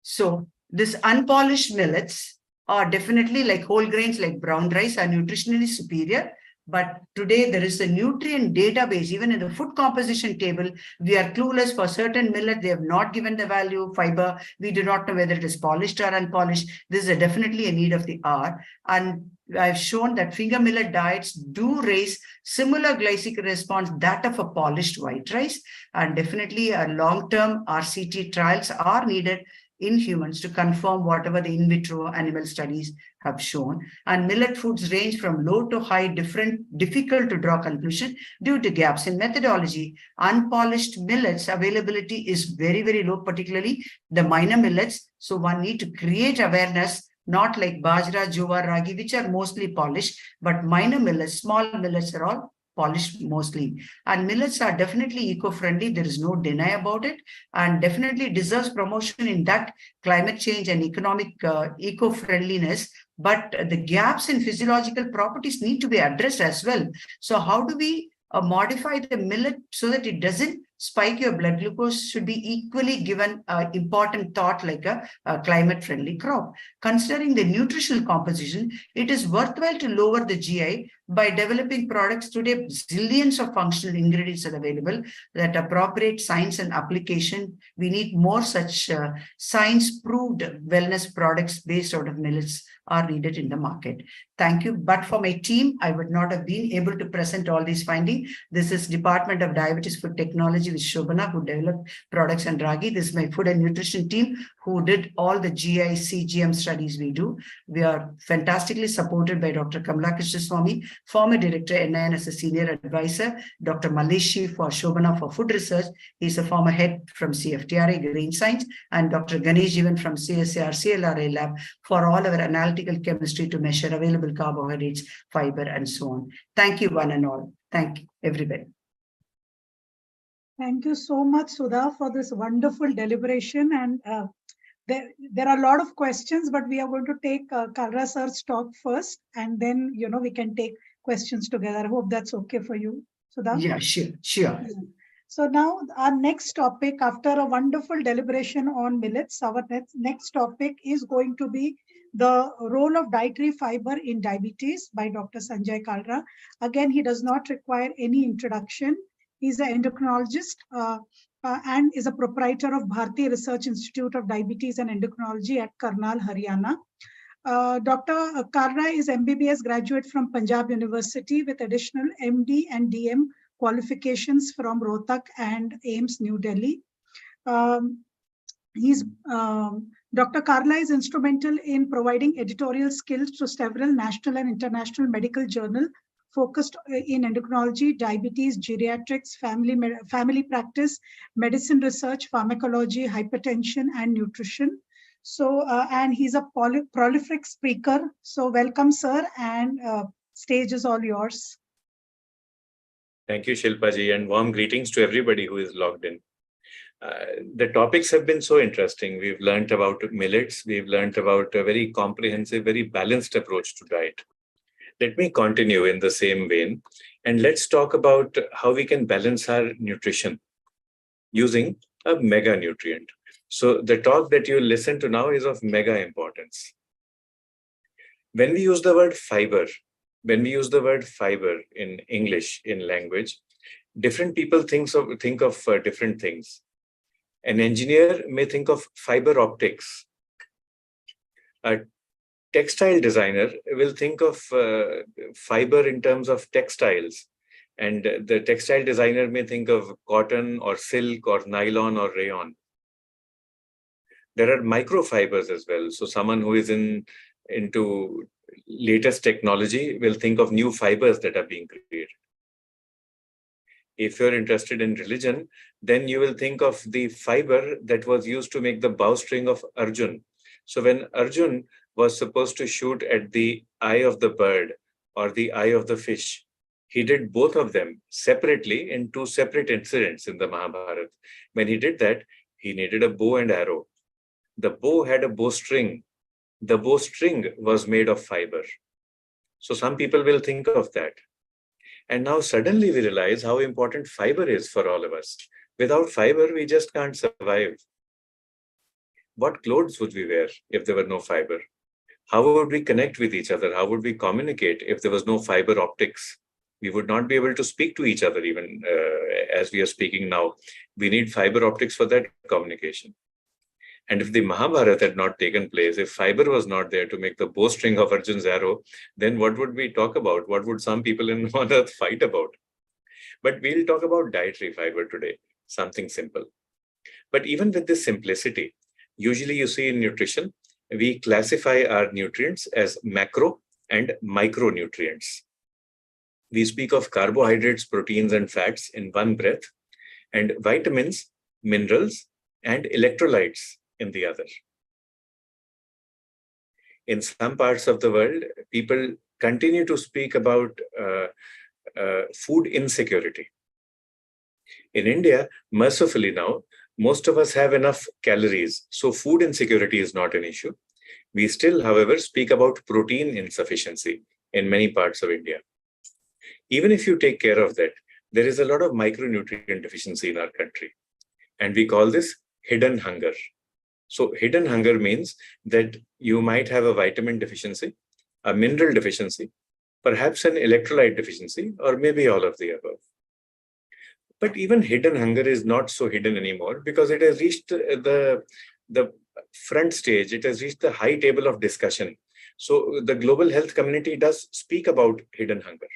so this unpolished millets are definitely like whole grains like brown rice are nutritionally superior. But today there is a nutrient database, even in the food composition table, we are clueless for certain millet. They have not given the value, fiber. We do not know whether it is polished or unpolished. This is definitely a need of the hour. And I've shown that finger millet diets do raise similar glycemic response that of a polished white rice. And definitely a long-term RCT trials are needed in humans to confirm whatever the in vitro animal studies have shown. And millet foods range from low to high, difficult to draw conclusion due to gaps in methodology. Unpolished millets availability is very, very low, particularly the minor millets. So one need to create awareness, not like bajra, jowar, ragi, which are mostly polished, but minor millets, small millets are all polished mostly. And millets are definitely eco-friendly. There is no deny about it, and definitely deserves promotion in that climate change and economic eco-friendliness. But the gaps in physiological properties need to be addressed as well. So how do we modify the millet so that it doesn't spike your blood glucose? Should be equally given important thought like a climate friendly crop. Considering the nutritional composition, it is worthwhile to lower the GI by developing products. Today, zillions of functional ingredients are available that appropriate science and application. We need more such science-proved wellness products based out of millets are needed in the market. Thank you. But for my team, I would not have been able to present all these findings. This is Department of Diabetes Food Technology with Shobana, who developed products, and Ragi. This is my food and nutrition team who did all the GI, CGM studies we do. We are fantastically supported by Dr. Kamla Krishnaswamy, former director NIN as a senior advisor, Dr. Maleshi for Shobana for food research. He's a former head from CFTRA Grain Science, and Dr. Ganesh Jeevan from CSAR CLRA lab for all our analytical chemistry to measure available carbohydrates, fiber, and so on. Thank you, one and all. Thank you, everybody. Thank you so much, Sudha, for this wonderful deliberation. And there are a lot of questions, but we are going to take Kalra sir's talk first, and then we can take questions together. I hope that's okay for you, Sudha. Yeah, sure. Yeah. So now our next topic, after a wonderful deliberation on millets, our next topic is going to be the role of dietary fiber in diabetes by Dr. Sanjay Kalra. Again, he does not require any introduction. He's an endocrinologist and is a proprietor of Bharati Research Institute of Diabetes and Endocrinology at Karnal, Haryana. Dr. Kalra is MBBS graduate from Punjab University with additional MD and DM qualifications from Rohtak and AIMS, New Delhi. Dr. Kalra is instrumental in providing editorial skills to several national and international medical journals focused in endocrinology, diabetes, geriatrics, family practice, medicine research, pharmacology, hypertension, and nutrition. So, and he's a prolific speaker. So welcome, sir, and stage is all yours. Thank you, Shilpa ji, and warm greetings to everybody who is logged in. The topics have been so interesting. We've learned about millets. We've learned about a very comprehensive, very balanced approach to diet. Let me continue in the same vein, and let's talk about how we can balance our nutrition using a mega nutrient. So the talk that you listen to now is of mega importance. When we use the word fiber, in English, in language, different people think of different things. An engineer may think of fiber optics. A textile designer will think of fiber in terms of textiles. And the textile designer may think of cotton or silk or nylon or rayon. There are microfibers as well. So someone who is into latest technology will think of new fibers that are being created. If you're interested in religion, then you will think of the fiber that was used to make the bowstring of Arjun. So when Arjun was supposed to shoot at the eye of the bird or the eye of the fish, he did both of them separately in two separate incidents in the Mahabharata. When he did that, he needed a bow and arrow. The bow had a bowstring. The bowstring was made of fiber. So some people will think of that. And now suddenly we realize how important fiber is for all of us. Without fiber, we just can't survive. What clothes would we wear if there were no fiber? How would we connect with each other? How would we communicate if there was no fiber optics? We would not be able to speak to each other even as we are speaking now. We need fiber optics for that communication. And if the Mahabharata had not taken place, if fiber was not there to make the bowstring of Arjun's arrow, then what would we talk about? What would some people on earth fight about? But we'll talk about dietary fiber today, something simple. But even with this simplicity, usually you see in nutrition, we classify our nutrients as macro and micronutrients. We speak of carbohydrates, proteins, and fats in one breath, and vitamins, minerals, and electrolytes in the other. In some parts of the world, people continue to speak about food insecurity. In India, mercifully now, most of us have enough calories, so food insecurity is not an issue. We still, however, speak about protein insufficiency in many parts of India. Even if you take care of that, there is a lot of micronutrient deficiency in our country, and we call this hidden hunger. So hidden hunger means that you might have a vitamin deficiency, a mineral deficiency, perhaps an electrolyte deficiency, or maybe all of the above. But even hidden hunger is not so hidden anymore because it has reached the front stage. It has reached the high table of discussion. So the global health community does speak about hidden hunger.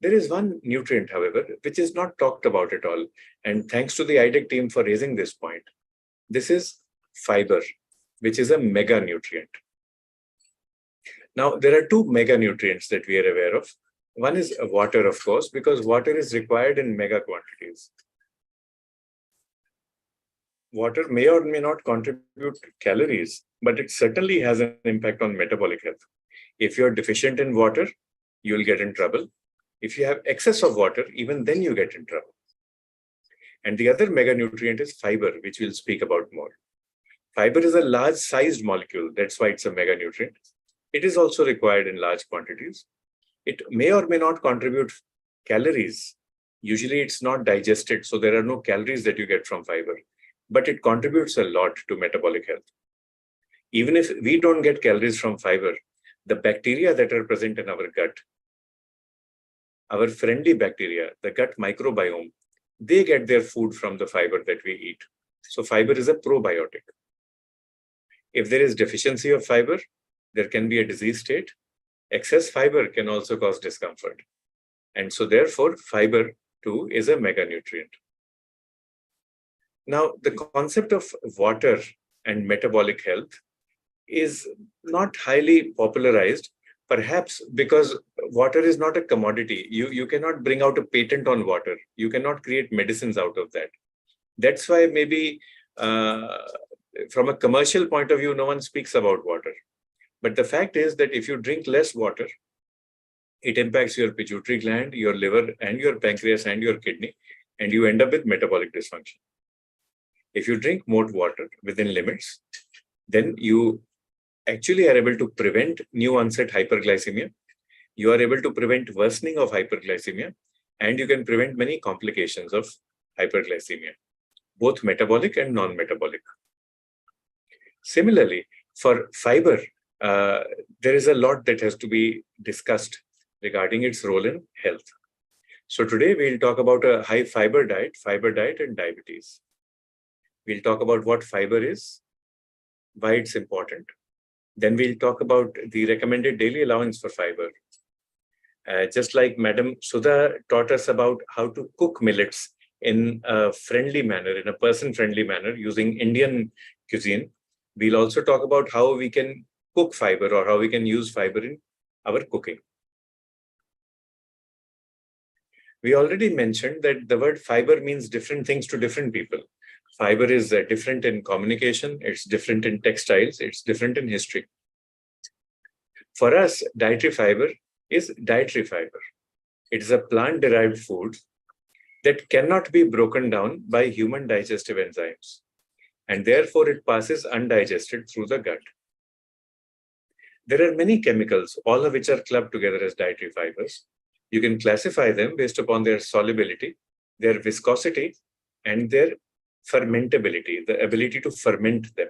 There is one nutrient, however, which is not talked about at all. And thanks to the IDEC team for raising this point. This is fiber, which is a mega nutrient. Now, there are two mega nutrients that we are aware of. One is water, of course, because water is required in mega quantities. Water may or may not contribute calories, but it certainly has an impact on metabolic health. If you're deficient in water, you'll get in trouble. If you have excess of water, even then you get in trouble. And the other mega nutrient is fiber, which we'll speak about more. Fiber is a large-sized molecule. That's why it's a mega nutrient. It is also required in large quantities. It may or may not contribute calories. Usually it's not digested, so there are no calories that you get from fiber, but it contributes a lot to metabolic health. Even if we don't get calories from fiber, the bacteria that are present in our gut, our friendly bacteria, the gut microbiome, they get their food from the fiber that we eat. So fiber is a probiotic. If there is deficiency of fiber, there can be a disease state. Excess fiber can also cause discomfort. And so therefore, fiber too is a mega nutrient. Now, the concept of water and metabolic health is not highly popularized, perhaps because water is not a commodity. You cannot bring out a patent on water. You cannot create medicines out of that. That's why maybe from a commercial point of view, no one speaks about water. But the fact is that if you drink less water, it impacts your pituitary gland, your liver, and your pancreas and your kidney, and you end up with metabolic dysfunction. If you drink more water within limits, then you actually are able to prevent new onset hyperglycemia. You are able to prevent worsening of hyperglycemia, and you can prevent many complications of hyperglycemia, both metabolic and non-metabolic. Similarly, for fiber, there is a lot that has to be discussed regarding its role in health. So today we'll talk about a high fiber diet and diabetes. We'll talk about what fiber is, why it's important. Then we'll talk about the recommended daily allowance for fiber. Just like Madam Sudha taught us about how to cook millets in a friendly manner, in a person-friendly manner using Indian cuisine, we'll also talk about how we can cook fiber or how we can use fiber in our cooking. We already mentioned that the word fiber means different things to different people. Fiber is different in communication, it's different in textiles, it's different in history. For us, dietary fiber is dietary fiber. It is a plant-derived food that cannot be broken down by human digestive enzymes, and therefore it passes undigested through the gut. There are many chemicals, all of which are clubbed together as dietary fibers. You can classify them based upon their solubility, their viscosity, and their fermentability, the ability to ferment them.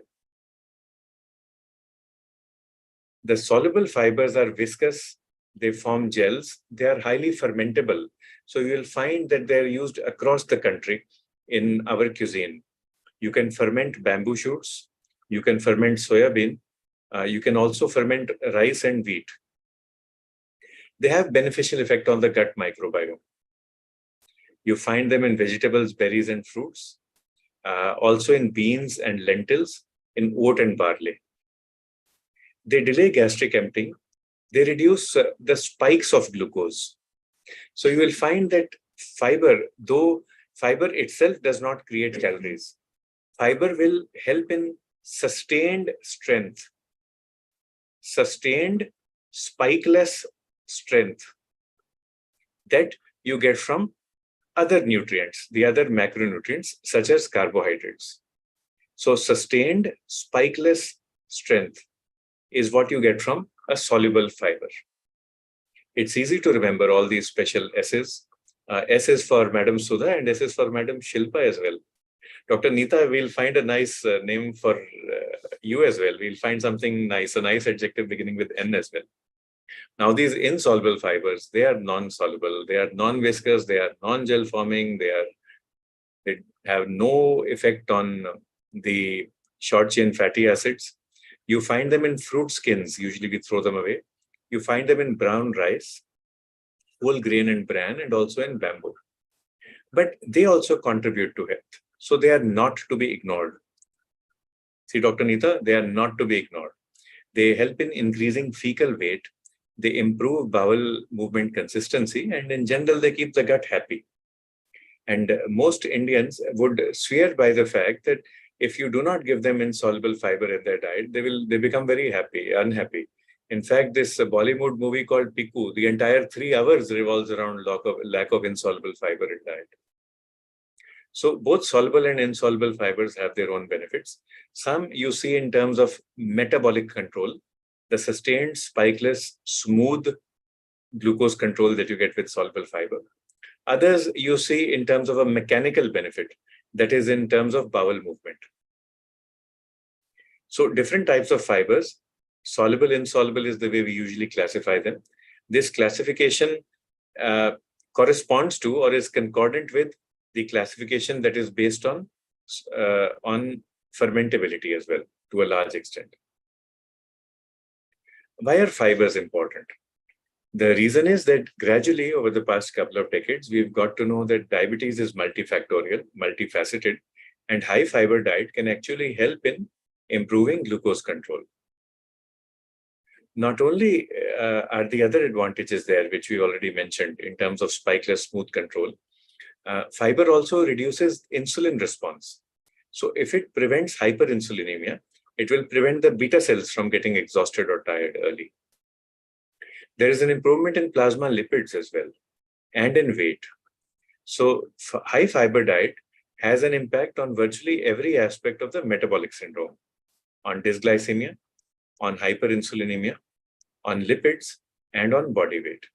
The soluble fibers are viscous, they form gels, they are highly fermentable. So you will find that they're used across the country in our cuisine. You can ferment bamboo shoots, you can ferment soya bean, you can also ferment rice and wheat. They have beneficial effect on the gut microbiome. You find them in vegetables, berries, and fruits, also in beans and lentils, in oat and barley. They delay gastric emptying. They reduce the spikes of glucose. So you will find that fiber, though fiber itself does not create calories, fiber will help in sustained strength, sustained spikeless strength that you get from other nutrients, the other macronutrients such as carbohydrates. So sustained spikeless strength is what you get from a soluble fiber. It's easy to remember all these special S's. S is for Madam Sudha and S is for Madam Shilpa as well. Dr. Neeta, we'll find a nice name for you as well. We'll find something nice, a nice adjective beginning with N as well. Now, these insoluble fibers, they are non-soluble, they are non-viscous, they are non-gel forming, they have no effect on the short-chain fatty acids. You find them in fruit skins, usually we throw them away. You find them in brown rice, whole grain and bran, and also in bamboo. But they also contribute to health. So they are not to be ignored. See, Dr. Neeta, they are not to be ignored. They help in increasing fecal weight. They improve bowel movement consistency, and in general, they keep the gut happy. And most Indians would swear by the fact that if you do not give them insoluble fiber in their diet, they become very unhappy. In fact, this Bollywood movie called Piku, the entire 3 hours revolves around lack of insoluble fiber in diet. So both soluble and insoluble fibers have their own benefits. Some you see in terms of metabolic control, the sustained, spikeless, smooth glucose control that you get with soluble fiber. Others you see in terms of a mechanical benefit, that is in terms of bowel movement. So different types of fibers, soluble, insoluble is the way we usually classify them. This classification corresponds to or is concordant with the classification that is based on fermentability as well, to a large extent. Why are fibers important? The reason is that gradually over the past couple of decades, we've got to know that diabetes is multifactorial, multifaceted, and high fiber diet can actually help in improving glucose control. Not only are the other advantages there, which we already mentioned in terms of spikeless, smooth control, fiber also reduces insulin response. So if it prevents hyperinsulinemia, it will prevent the beta cells from getting exhausted or tired early. There is an improvement in plasma lipids as well, and in weight. So high fiber diet has an impact on virtually every aspect of the metabolic syndrome, on dysglycemia, on hyperinsulinemia, on lipids, and on body weight.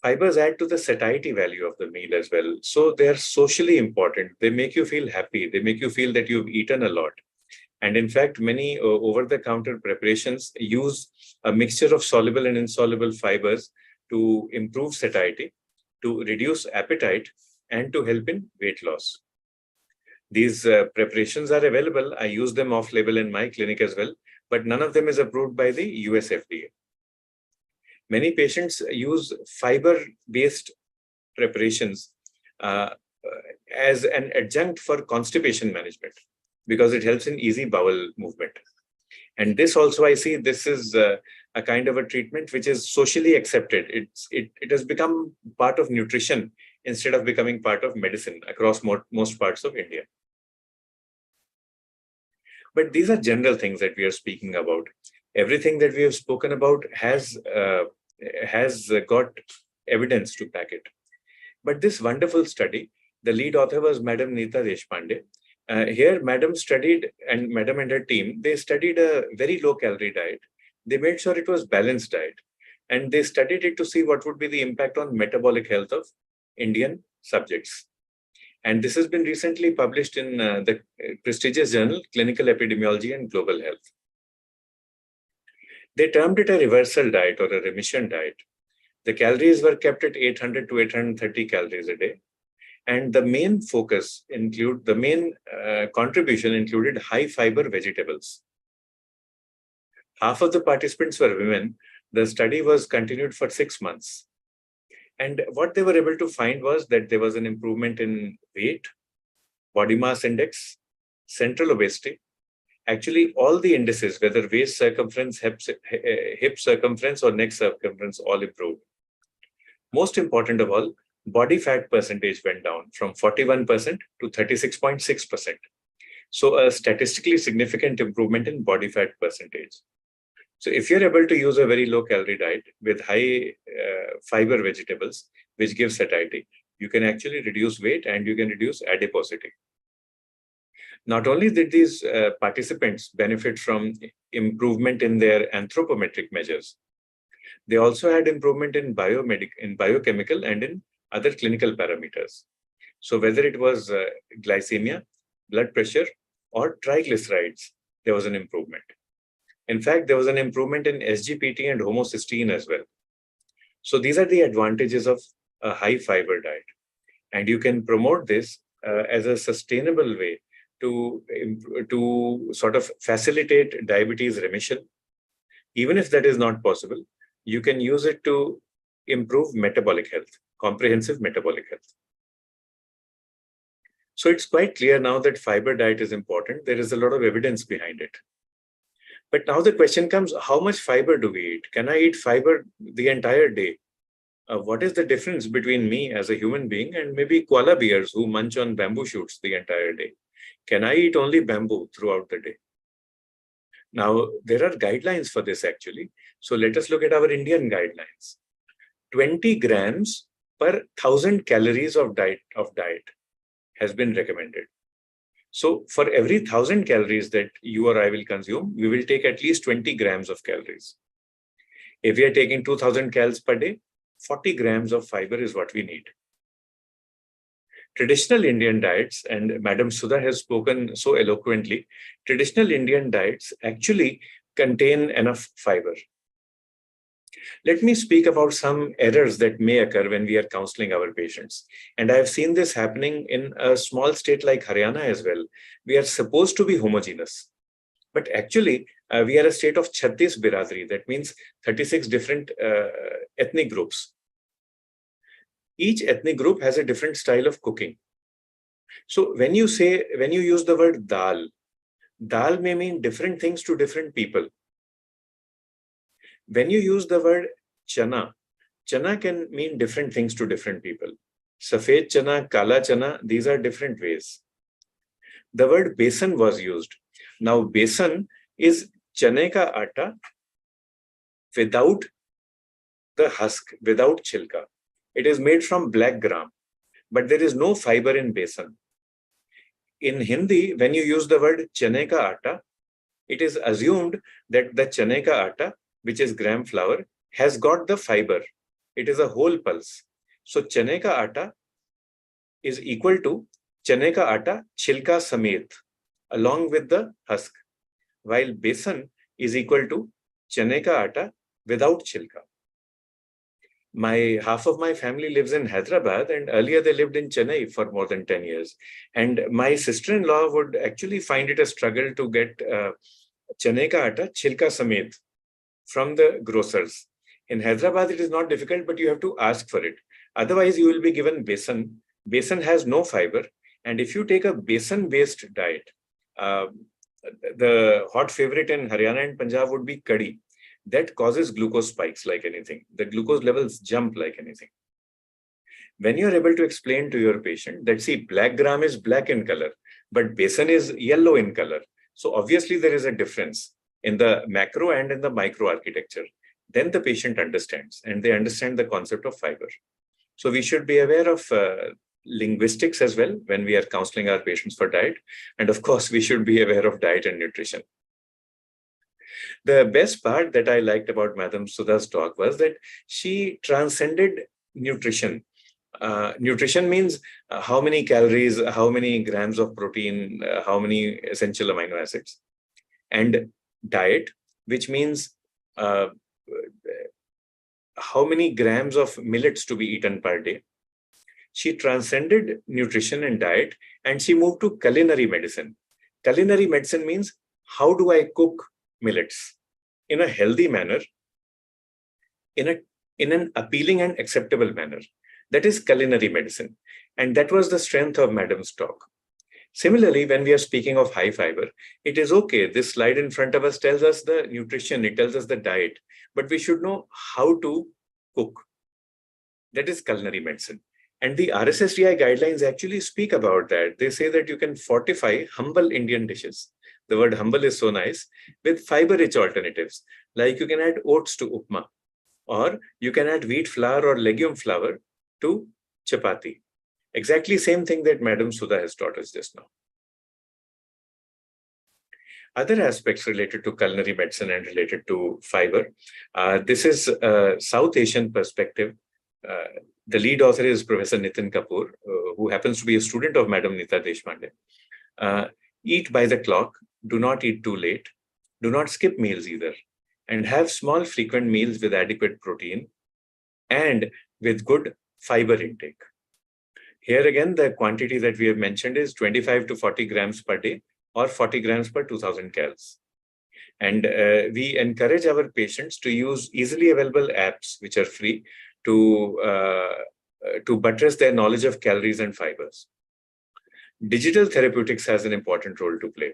Fibers add to the satiety value of the meal as well. So they're socially important. They make you feel happy. They make you feel that you've eaten a lot. And in fact, many over-the-counter preparations use a mixture of soluble and insoluble fibers to improve satiety, to reduce appetite, and to help in weight loss. These preparations are available. I use them off-label in my clinic as well, but none of them is approved by the US FDA. Many patients use fiber-based preparations as an adjunct for constipation management because it helps in easy bowel movement. And this also, I see, this is a kind of a treatment which is socially accepted. It has become part of nutrition instead of becoming part of medicine across most parts of India. But these are general things that we are speaking about. Everything that we have spoken about has got evidence to back it. But this wonderful study, the lead author was Madam Neeta Deshpande. Here, Madam and her team, they studied a very low-calorie diet. They made sure it was balanced diet. And they studied it to see what would be the impact on metabolic health of Indian subjects. And this has been recently published in the prestigious journal, Clinical Epidemiology and Global Health. They termed it a reversal diet or a remission diet. The calories were kept at 800 to 830 calories a day. And the main contribution included high fiber vegetables. Half of the participants were women. The study was continued for 6 months. And what they were able to find was that there was an improvement in weight, body mass index, central obesity. Actually, all the indices, whether waist circumference, hip circumference, or neck circumference, all improved. Most important of all, body fat percentage went down from 41% to 36.6%. So a statistically significant improvement in body fat percentage. So if you're able to use a very low calorie diet with high fiber vegetables, which gives satiety, you can actually reduce weight and you can reduce adiposity. Not only did these participants benefit from improvement in their anthropometric measures, they also had improvement in biochemical and in other clinical parameters. So whether it was glycemia, blood pressure, or triglycerides, there was an improvement. In fact, there was an improvement in SGPT and homocysteine as well. So these are the advantages of a high fiber diet. And you can promote this as a sustainable way to sort of facilitate diabetes remission. Even if that is not possible, you can use it to improve metabolic health, comprehensive metabolic health. So it's quite clear now that fiber diet is important. There is a lot of evidence behind it. But now the question comes, how much fiber do we eat? Can I eat fiber the entire day? What is the difference between me as a human being and maybe koala bears who munch on bamboo shoots the entire day? Can I eat only bamboo throughout the day? Now, there are guidelines for this actually. So let us look at our Indian guidelines. 20 grams per 1,000 calories of diet has been recommended. So for every 1,000 calories that you or I will consume, we will take at least 20 grams of calories. If we are taking 2,000 calories per day, 40 grams of fiber is what we need. Traditional Indian diets, and Madam Sudha has spoken so eloquently, traditional Indian diets actually contain enough fiber. Let me speak about some errors that may occur when we are counseling our patients. And I have seen this happening in a small state like Haryana as well. We are supposed to be homogeneous, but actually we are a state of 36 biradri. That means 36 different ethnic groups. Each ethnic group has a different style of cooking. So when you use the word dal may mean different things to different people. When you use the word chana chana can mean different things to different people. Safed chana, kala chana, these are different ways. The word besan was used. Now, besan is chane ka atta without the husk, without chilka. It is made from black gram, but there is no fiber in besan. In Hindi, when you use the word chane ka atta, it is assumed that the chane ka atta, which is gram flour, has got the fiber. It is a whole pulse. So chane ka atta is equal to chane ka atta chilka samet, along with the husk, while besan is equal to chane ka atta without chilka. Half of my family lives in Hyderabad, and earlier they lived in Chennai for more than 10 years. And my sister-in-law would actually find it a struggle to get chane ka atta chilka samet from the grocers. In Hyderabad, it is not difficult, but you have to ask for it. Otherwise, you will be given besan. Besan has no fiber. And if you take a besan-based diet, the hot favorite in Haryana and Punjab would be curry. That causes glucose spikes like anything. The glucose levels jump like anything. When you're able to explain to your patient that, see, black gram is black in color, but besan is yellow in color. So obviously there is a difference in the macro and in the micro architecture. Then the patient understands, and they understand the concept of fiber. So we should be aware of linguistics as well when we are counseling our patients for diet. And of course, we should be aware of diet and nutrition. The best part that I liked about Madam Sudha's talk was that she transcended nutrition. Nutrition means how many calories, how many grams of protein, how many essential amino acids. And diet, which means how many grams of millets to be eaten per day. She transcended nutrition and diet, and she moved to culinary medicine. Culinary medicine means how do I cook millets in a healthy manner, in an appealing and acceptable manner. That is culinary medicine. And that was the strength of Madam's talk. Similarly, when we are speaking of high fiber, it is okay. This slide in front of us tells us the nutrition, it tells us the diet, but we should know how to cook. That is culinary medicine. And the RSSDI guidelines actually speak about that. They say that you can fortify humble Indian dishes. The word humble is so nice, with fiber-rich alternatives. Like you can add oats to upma, or you can add wheat flour or legume flour to chapati. Exactly same thing that Madam Sudha has taught us just now. Other aspects related to culinary medicine and related to fiber. This is a South Asian perspective. The lead author is Professor Nitin Kapoor, who happens to be a student of Madam Nita Deshpande. Eat by the clock, do not eat too late, do not skip meals either, and have small frequent meals with adequate protein and with good fiber intake. Here again, the quantity that we have mentioned is 25 to 40 grams per day or 40 grams per 2000 calories. And we encourage our patients to use easily available apps, which are free, to buttress their knowledge of calories and fibers. Digital therapeutics has an important role to play.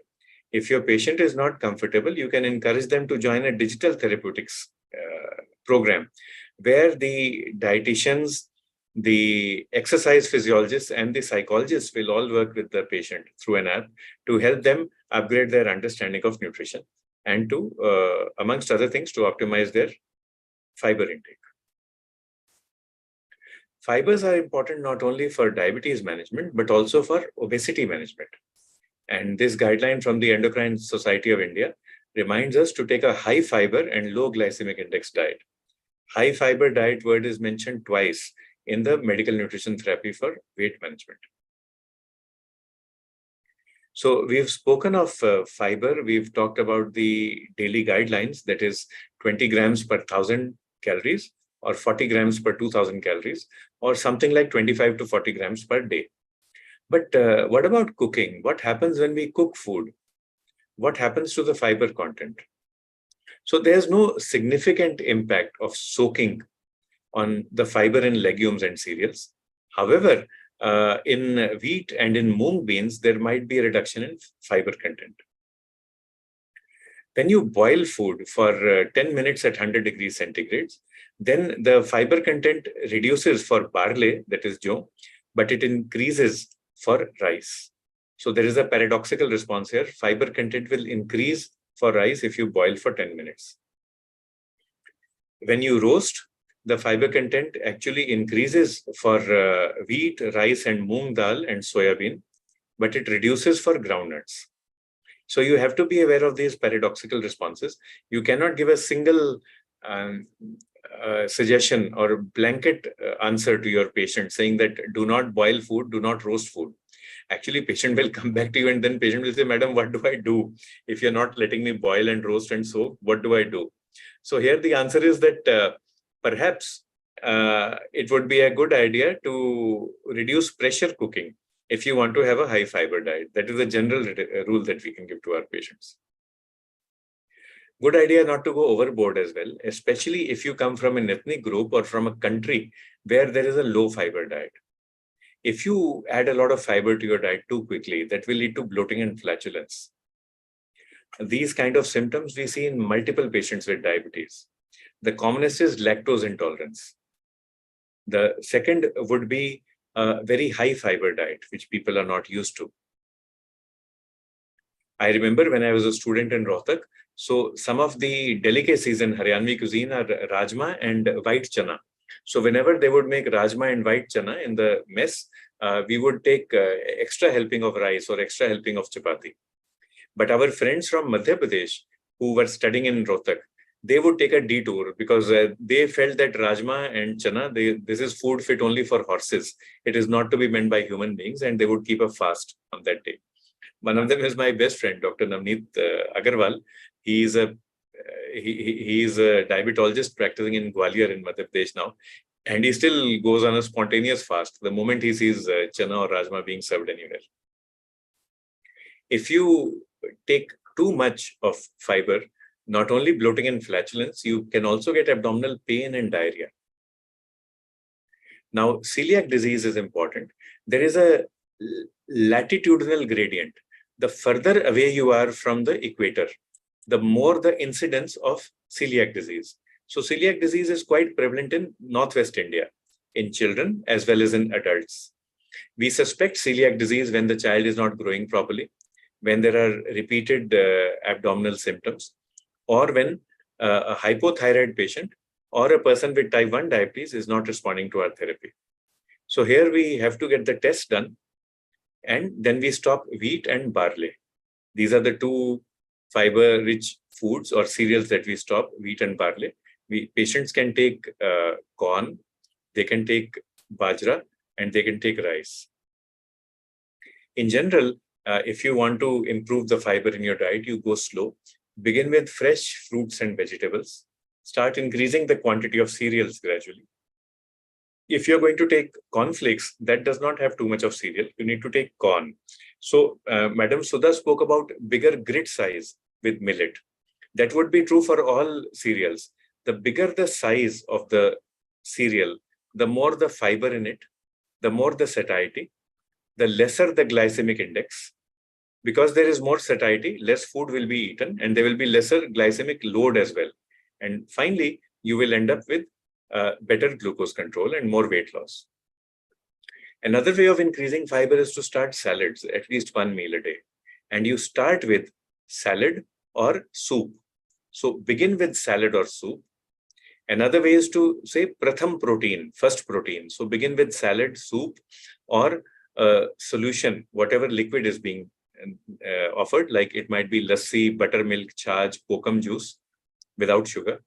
If your patient is not comfortable, you can encourage them to join a digital therapeutics program where the dietitians, the exercise physiologists, and the psychologists will all work with the patient through an app to help them upgrade their understanding of nutrition and to, amongst other things, to optimize their fiber intake. Fibers are important not only for diabetes management, but also for obesity management. And this guideline from the Endocrine Society of India reminds us to take a high fiber and low glycemic index diet. High fiber diet word is mentioned twice in the medical nutrition therapy for weight management. So we've spoken of fiber. We've talked about the daily guidelines, that is 20 grams per 1000 calories or 40 grams per 2000 calories or something like 25 to 40 grams per day. But what about cooking? What happens when we cook food? What happens to the fiber content? So there's no significant impact of soaking on the fiber in legumes and cereals. However, in wheat and in mung beans, there might be a reduction in fiber content. When you boil food for 10 minutes at 100 degrees centigrade, Then the fiber content reduces for barley, that is jaw, but it increases for rice. So there is a paradoxical response here. Fiber content will increase for rice if you boil for 10 minutes. When you roast, the fiber content actually increases for wheat, rice, and moong dal and soya bean, but it reduces for groundnuts. So you have to be aware of these paradoxical responses. You cannot give a single suggestion or blanket answer to your patient saying that do not boil food, do not roast food. Actually, patient will come back to you and then patient will say, Madam, what do I do? If you're not letting me boil and roast and soak, what do I do? So here the answer is that perhaps it would be a good idea to reduce pressure cooking if you want to have a high fiber diet. That is a general rule that we can give to our patients. Good idea not to go overboard as well, especially if you come from an ethnic group or from a country where there is a low fiber diet. If you add a lot of fiber to your diet too quickly, that will lead to bloating and flatulence. These kind of symptoms we see in multiple patients with diabetes. The commonest is lactose intolerance. The second would be a very high fiber diet, which people are not used to. I remember when I was a student in Rohtak, so some of the delicacies in Haryanvi cuisine are rajma and white chana. So whenever they would make rajma and white chana in the mess, we would take extra helping of rice or extra helping of chapati. But our friends from Madhya Pradesh who were studying in Rohtak, they would take a detour because they felt that rajma and chana, this is food fit only for horses. It is not to be meant by human beings, and they would keep a fast on that day. One of them is my best friend, Dr. Navneet Agarwal. He is a diabetologist practicing in Gwalior in Madhya Pradesh now, and he still goes on a spontaneous fast the moment he sees chana or rajma being served anywhere. If you take too much of fiber, not only bloating and flatulence, you can also get abdominal pain and diarrhea. Now, celiac disease is important. There is a latitudinal gradient. The further away you are from the equator, the more the incidence of celiac disease. So celiac disease is quite prevalent in Northwest India, in children as well as in adults. We suspect celiac disease when the child is not growing properly, when there are repeated abdominal symptoms, or when a hypothyroid patient or a person with type 1 diabetes is not responding to our therapy. So here we have to get the test done, and then we stop wheat and barley. These are the two fiber-rich foods or cereals that we stop, wheat and barley. Patients can take corn, they can take bajra, and they can take rice. In general, if you want to improve the fiber in your diet, you go slow. Begin with fresh fruits and vegetables. Start increasing the quantity of cereals gradually. If you're going to take cornflakes, that does not have too much of cereal. You need to take corn. So Madam Sudha spoke about bigger grit size with millet. That would be true for all cereals. The bigger the size of the cereal, the more the fiber in it, the more the satiety, the lesser the glycemic index. Because there is more satiety, less food will be eaten, and there will be lesser glycemic load as well. And finally, you will end up with better glucose control and more weight loss. Another way of increasing fiber is to start salads, at least one meal a day. And you start with salad or soup. So begin with salad or soup. Another way is to say pratham protein, first protein. So begin with salad, soup, or solution, whatever liquid is being offered, like it might be lassi, buttermilk, chaj, kokum juice without sugar.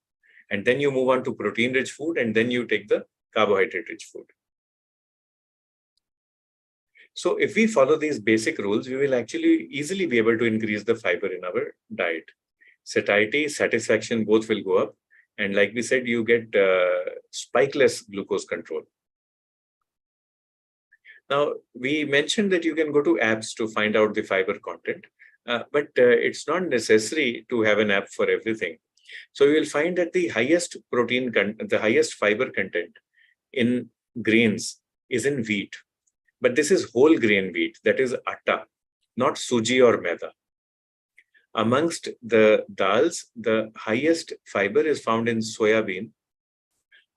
And then you move on to protein-rich food, and then you take the carbohydrate-rich food. So if we follow these basic rules, we will actually easily be able to increase the fiber in our diet. Satiety, satisfaction, both will go up. And like we said, you get spikeless glucose control. Now, we mentioned that you can go to apps to find out the fiber content, but it's not necessary to have an app for everything. So you will find that the highest the highest fiber content in grains is in wheat. But this is whole grain wheat, that is atta, not suji or maida. Amongst the dals, the highest fiber is found in soya bean,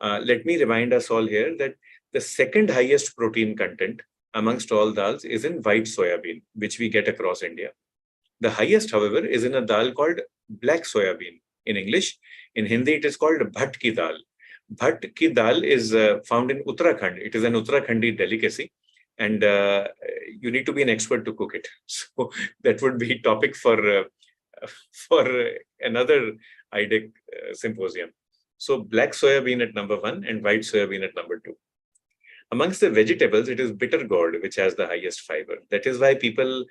Let me remind us all here that the second highest protein content amongst all dals is in white soyabean, which we get across India. The highest, however, is in a dal called black soyabean. In English, in Hindi, it is called bhat ki dal. Bhat ki dal is found in Uttarakhand. It is an Uttarakhandi delicacy, and you need to be an expert to cook it. So that would be topic for another IDEC symposium. So black soyabean at number 1 and white soyabean at number 2. Amongst the vegetables, it is bitter gourd, which has the highest fiber. That is why people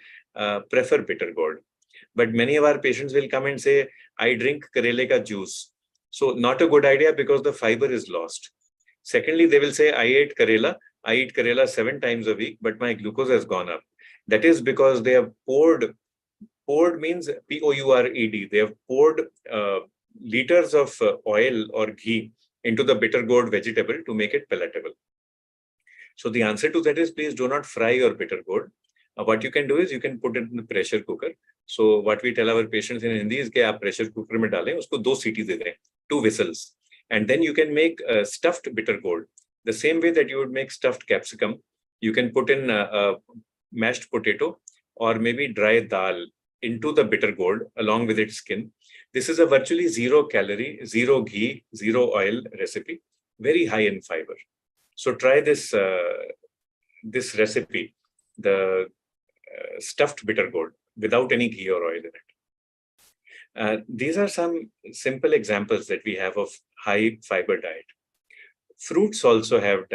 prefer bitter gourd. But many of our patients will come and say, I drink karele ka juice. So not a good idea because the fiber is lost. Secondly, they will say, I eat karela 7 times a week, but my glucose has gone up. That is because they have poured means P-O-U-R-E-D. They have poured liters of oil or ghee into the bitter gourd vegetable to make it palatable. So the answer to that is, please do not fry your bitter gourd. What you can do is you can put it in the pressure cooker. So what we tell our patients in Hindi is कि आप pressure cooker में डालें, उसको 2 cities दे दें, 2 whistles, and then you can make stuffed bitter gourd. The same way that you would make stuffed capsicum, you can put in mashed potato or maybe dry dal into the bitter gourd along with its skin. This is a virtually 0 calorie, 0 ghee, 0 oil recipe, very high in fiber. So try this recipe, the stuffed bitter gourd without any ghee or oil in it. These are some simple examples that we have of high fiber diet. Fruits also have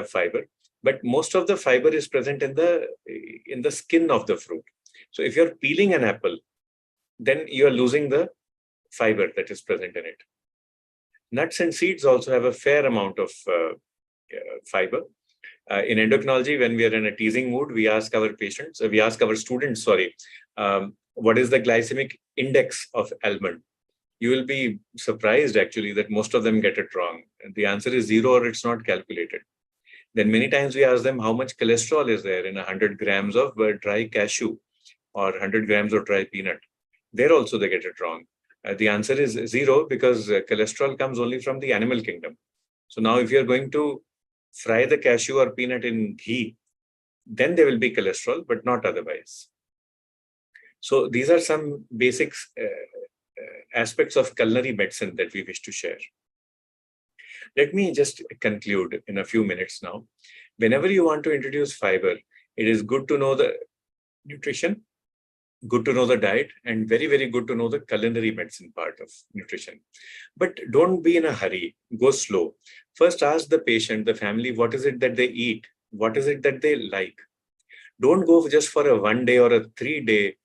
fiber, but most of the fiber is present in the skin of the fruit. So if you're peeling an apple, then you are losing the fiber that is present in it. Nuts and seeds also have a fair amount of fiber. In endocrinology, when we are in a teasing mood, we ask our students, what is the glycemic index of almond? You will be surprised actually that most of them get it wrong. The answer is 0 or it's not calculated. Then many times we ask them how much cholesterol is there in 100 grams of dry cashew or 100 grams of dry peanut. There also they get it wrong. The answer is 0 because cholesterol comes only from the animal kingdom. So now if you're going to fry the cashew or peanut in ghee, then there will be cholesterol, but not otherwise. So these are some basic aspects of culinary medicine that we wish to share. Let me just conclude in a few minutes now. Whenever you want to introduce fiber, it is good to know the nutrition, good to know the diet, and very, very good to know the culinary medicine part of nutrition. But don't be in a hurry. Go slow. First, ask the patient, the family, what is it that they eat? What is it that they like? Don't go just for a 1 day or a 3-day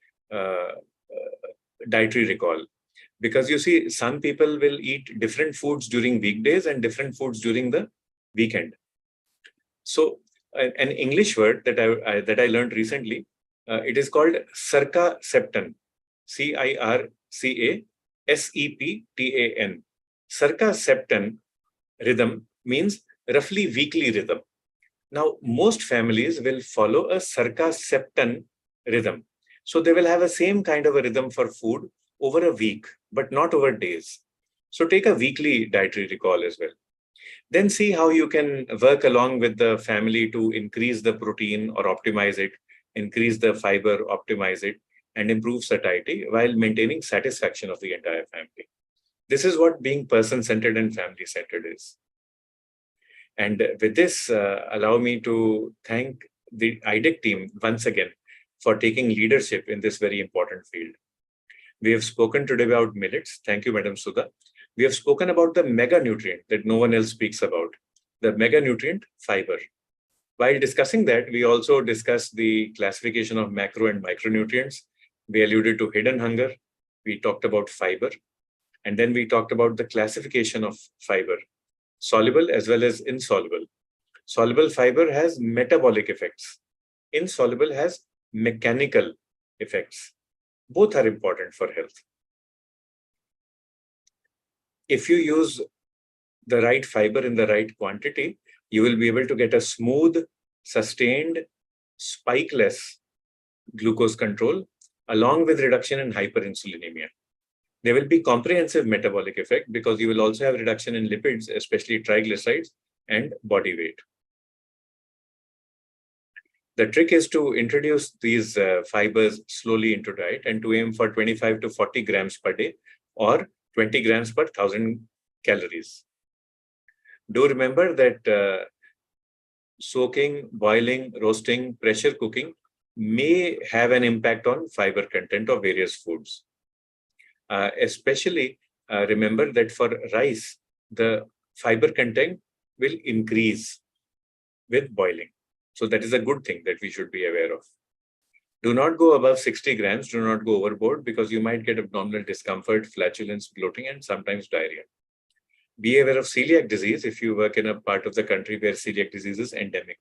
dietary recall. Because you see, some people will eat different foods during weekdays and different foods during the weekend. So an English word that I learned recently, it is called circaseptan, circaseptan. Circaseptan rhythm means roughly weekly rhythm. Now, most families will follow a circaseptan rhythm. So they will have the same kind of a rhythm for food over a week, but not over days. So take a weekly dietary recall as well. Then see how you can work along with the family to increase the protein or optimize it, increase the fiber, optimize it, and improve satiety while maintaining satisfaction of the entire family. This is what being person-centered and family-centered is. And with this, allow me to thank the IDEC team once again for taking leadership in this very important field. We have spoken today about millets. Thank you, Madam Sudha. We have spoken about the mega nutrient that no one else speaks about, the mega nutrient fiber. While discussing that, we also discussed the classification of macro and micronutrients. We alluded to hidden hunger. We talked about fiber. And then we talked about the classification of fiber, soluble as well as insoluble. Soluble fiber has metabolic effects. Insoluble has mechanical effects. Both are important for health. If you use the right fiber in the right quantity, you will be able to get a smooth, sustained, spikeless glucose control, along with reduction in hyperinsulinemia. There will be comprehensive metabolic effect because you will also have reduction in lipids, especially triglycerides and body weight. The trick is to introduce these fibers slowly into diet and to aim for 25 to 40 grams per day or 20 grams per 1,000 calories. Do remember that soaking, boiling, roasting, pressure cooking may have an impact on fiber content of various foods. Especially remember that for rice, the fiber content will increase with boiling. So that is a good thing that we should be aware of. Do not go above 60 grams. Do not go overboard because you might get abdominal discomfort, flatulence, bloating, and sometimes diarrhea. Be aware of celiac disease if you work in a part of the country where celiac disease is endemic.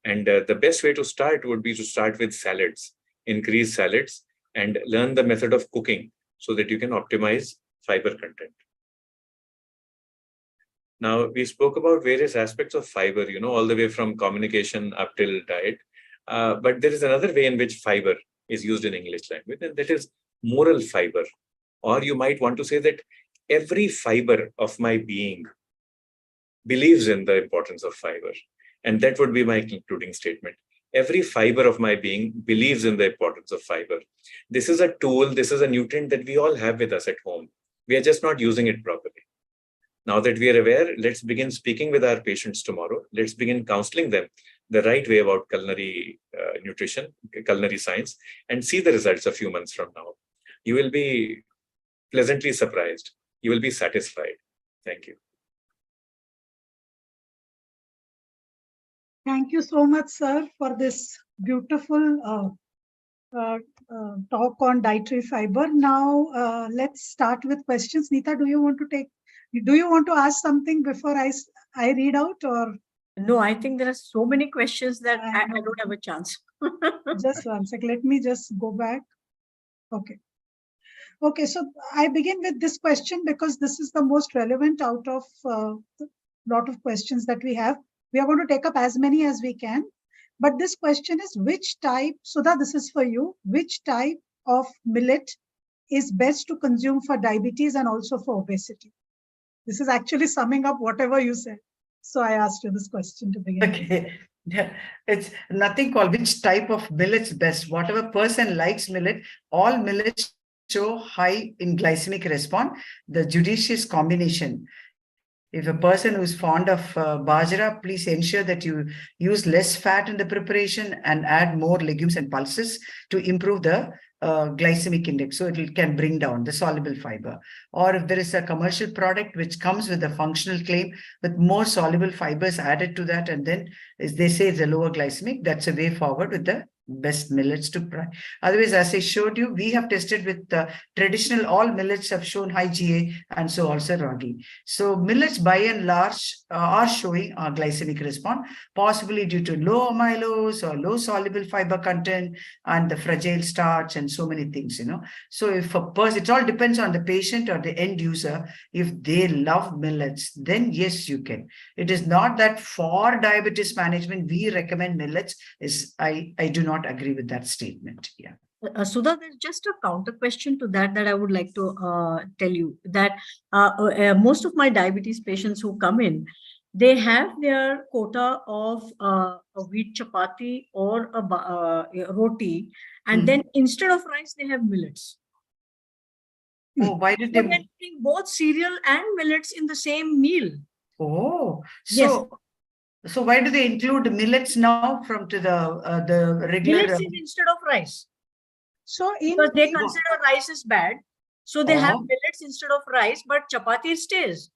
And the best way to start would be to start with salads, increase salads, and learn the method of cooking so that you can optimize fiber content. Now, we spoke about various aspects of fiber, all the way from communication up till diet. But there is another way in which fiber is used in English language, and that is moral fiber. Or you might want to say that every fiber of my being believes in the importance of fiber. And that would be my concluding statement. Every fiber of my being believes in the importance of fiber. This is a tool, this is a nutrient that we all have with us at home. We are just not using it properly. Now that we are aware, let's begin speaking with our patients tomorrow. Let's begin counseling them the right way about culinary nutrition, culinary science, and see the results a few months from now. You will be pleasantly surprised. You will be satisfied. Thank you. Thank you so much, sir, for this beautiful talk on dietary fiber. Now, let's start with questions. Neeta, do you want to ask something before I read out, or? No, I think there are so many questions that I don't have a chance. Just one sec. Let me just go back. Okay. Okay, so I begin with this question because this is the most relevant out of a lot of questions that we have. We are going to take up as many as we can. But this question is, which type, Sudha, this is for you, which type of millet is best to consume for diabetes and also for obesity? This is actually summing up whatever you said. So I asked you this question to begin with. Okay. Yeah, it's nothing called which type of millet's best. Whatever person likes millet, all millets show high in glycemic response. The judicious combination. If a person who's fond of bajra, please ensure that you use less fat in the preparation and add more legumes and pulses to improve the glycemic index. So it can bring down the soluble fiber. Or if there is a commercial product which comes with a functional claim with more soluble fibers added to that, and then as they say it's a lower glycemic, that's a way forward with the best millets to try. Otherwise, as I showed you, we have tested with traditional, all millets have shown high GA and so also ragi. So millets by and large are showing a glycemic response, possibly due to low amylose or low soluble fiber content and the fragile starch and so many things, So if a person, it all depends on the patient or the end user. If they love millets, then yes, you can. It is not that for diabetes management, we recommend millets. I do not agree with that statement. Yeah. Sudha, there's just a counter question to that I would like to tell you that most of my diabetes patients who come in, they have their quota of a wheat chapati or a roti, and then instead of rice, they have millets. Oh, why did they're eating both cereal and millets in the same meal? Oh, yes. So why do they include millets now from to the regular? Millets instead of rice. So because they consider rice is bad, so they have millets instead of rice, but chapati stays.